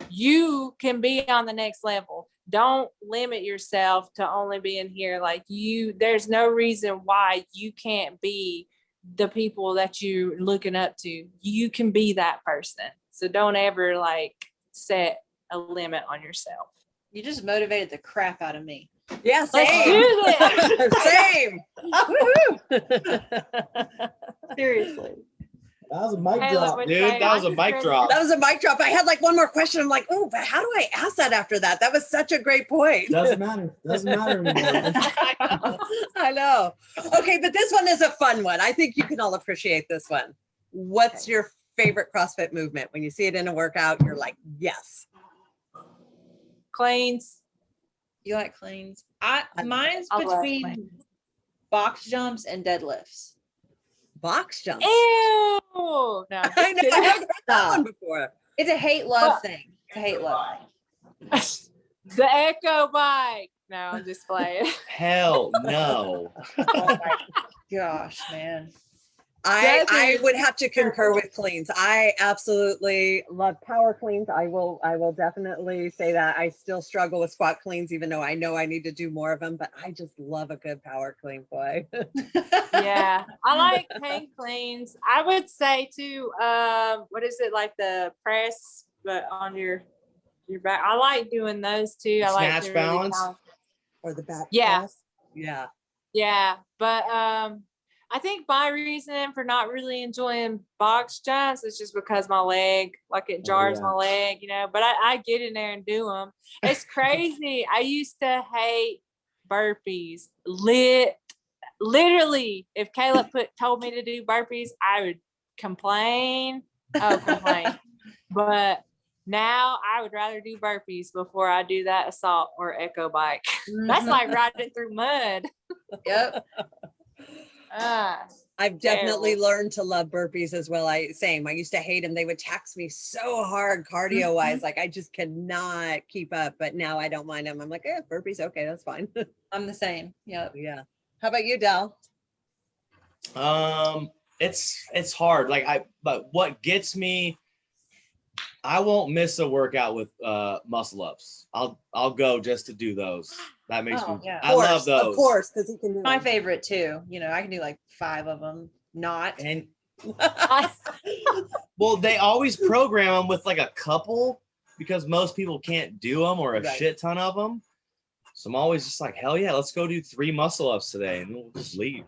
Speaker 4: you can be on the next level. Don't limit yourself to only being here. Like, there's no reason why you can't be the people that you're looking up to. You can be that person. So don't ever set a limit on yourself.
Speaker 2: You just motivated the crap out of me.
Speaker 1: Yeah,
Speaker 4: Let's
Speaker 1: same.
Speaker 4: do this.
Speaker 1: Same. Woohoo.
Speaker 2: Seriously.
Speaker 5: That was a mic
Speaker 4: Caleb
Speaker 5: drop.
Speaker 4: would
Speaker 3: Dude,
Speaker 4: say,
Speaker 3: that was
Speaker 4: "I
Speaker 3: a
Speaker 4: just
Speaker 3: mic
Speaker 4: read
Speaker 3: drop.
Speaker 1: That was a mic drop. I had like one more question. I'm like, oh, but how do I ask that after that? That was such a great point.
Speaker 5: Doesn't matter. Doesn't matter anymore.
Speaker 1: I know. Okay, but this one is a fun one. I think you can all appreciate this one. What's your favorite CrossFit movement? When you see it in a workout, you're like, yes.
Speaker 4: Cleans.
Speaker 2: You like cleans? Mine's
Speaker 4: I love
Speaker 2: between
Speaker 4: cleans.
Speaker 2: box jumps and deadlifts.
Speaker 1: Box jumps.
Speaker 4: Ew. No, I'm
Speaker 1: I
Speaker 4: just
Speaker 1: know.
Speaker 4: kidding.
Speaker 1: I've heard that one before.
Speaker 2: It's a hate-love thing. It's a hate-love thing.
Speaker 4: The Echo bike. No, I'm just playing.
Speaker 3: Hell no.
Speaker 2: Oh my gosh, man.
Speaker 1: I would have to concur with cleans. I absolutely love power cleans. I will definitely say that. I still struggle with squat cleans, even though I know I need to do more of them, but I just love a good power clean, boy.
Speaker 4: Yeah, I like hang cleans. I would say too, what is it, like the press, but on your back? I like doing those too. I like
Speaker 3: Snatch
Speaker 4: to really
Speaker 3: balance?
Speaker 4: balance.
Speaker 1: Or the back
Speaker 4: Yeah.
Speaker 1: press. Yeah.
Speaker 4: Yeah, but I think my reason for not really enjoying box jumps is just because my leg, like it jars
Speaker 5: yeah.
Speaker 4: my leg, you know, but I get in there and do them. It's crazy. I used to hate burpees. Literally, if Caleb told me to do burpees, I would complain. But now I would rather do burpees before I do that assault or echo bike. That's like riding through mud.
Speaker 2: Yep.
Speaker 1: I've definitely learned to love burpees as well. I used to hate them. They would tax me so hard cardio wise. Like I just cannot keep up, but now I don't mind them. I'm like, burpees. Okay, that's fine.
Speaker 2: I'm the same. Yep.
Speaker 1: Yeah. How about you, Del?
Speaker 3: It's hard. But what gets me, I won't miss a workout with muscle ups. I'll go just to do those. That makes me.
Speaker 2: Yeah.
Speaker 3: I love those.
Speaker 1: Of course, because he can do
Speaker 2: My
Speaker 1: them.
Speaker 2: favorite too. You know, I can do like 5 of them. Not.
Speaker 3: And well, they always program them with like a couple because most people can't do them or a
Speaker 1: Right.
Speaker 3: shit ton of them. So I'm always just like, hell yeah, let's go do 3 muscle ups today, and we'll just leave.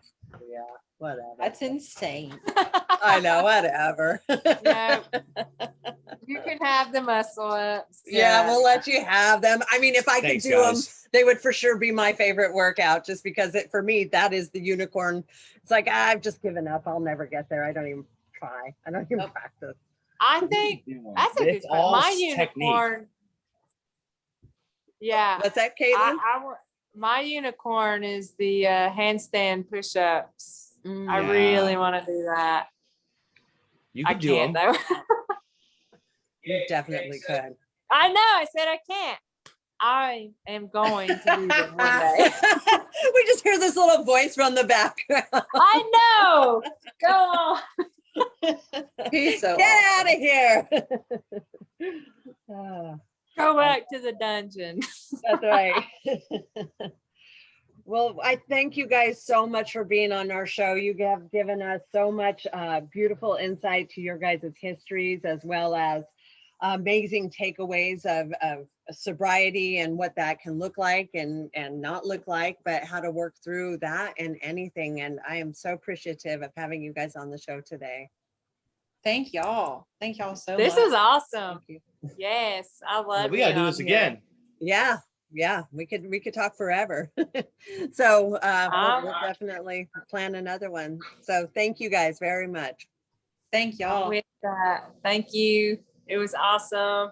Speaker 1: Yeah, whatever.
Speaker 2: That's insane.
Speaker 1: I know, whatever.
Speaker 4: Yeah. You can have the muscle ups.
Speaker 1: Yeah, we'll let you have them. I mean, if I could
Speaker 3: Thanks,
Speaker 1: do them,
Speaker 3: guys.
Speaker 1: they would for sure be my favorite workout just because for me, that is the unicorn. It's like, I've just given up. I'll never get there. I don't even try. I don't even practice.
Speaker 4: I think that's a good
Speaker 3: It's
Speaker 4: point.
Speaker 3: all
Speaker 4: My
Speaker 3: technique.
Speaker 4: unicorn. Yeah.
Speaker 1: What's that, Katelynn?
Speaker 4: My unicorn is the handstand push-ups. I
Speaker 3: Yeah.
Speaker 4: really want to do that.
Speaker 3: You
Speaker 4: I
Speaker 3: can do
Speaker 4: can't
Speaker 3: them.
Speaker 4: though.
Speaker 1: You definitely could.
Speaker 4: I know. I said I can't. I am going to do them one day.
Speaker 1: We just hear this little voice from the background.
Speaker 4: I know. Go on.
Speaker 2: He's so
Speaker 1: Get
Speaker 2: awesome.
Speaker 1: out of here. Ah,
Speaker 4: Go back to the dungeon.
Speaker 1: that's right. Well, I thank you guys so much for being on our show. You have given us so much beautiful insight to your guys' histories, as well as amazing takeaways of sobriety and what that can look like and not look like, but how to work through that and anything. And I am so appreciative of having you guys on the show today.
Speaker 2: Thank y'all. Thank y'all so
Speaker 4: This
Speaker 2: much.
Speaker 4: is awesome.
Speaker 1: Thank you.
Speaker 4: Yes, I love.
Speaker 3: We gotta do
Speaker 4: being
Speaker 3: this
Speaker 4: on here.
Speaker 3: again.
Speaker 1: Yeah, we could talk forever. So we'll definitely plan another one. So thank you guys very much.
Speaker 2: Thank y'all.
Speaker 4: With that, thank you. It was awesome.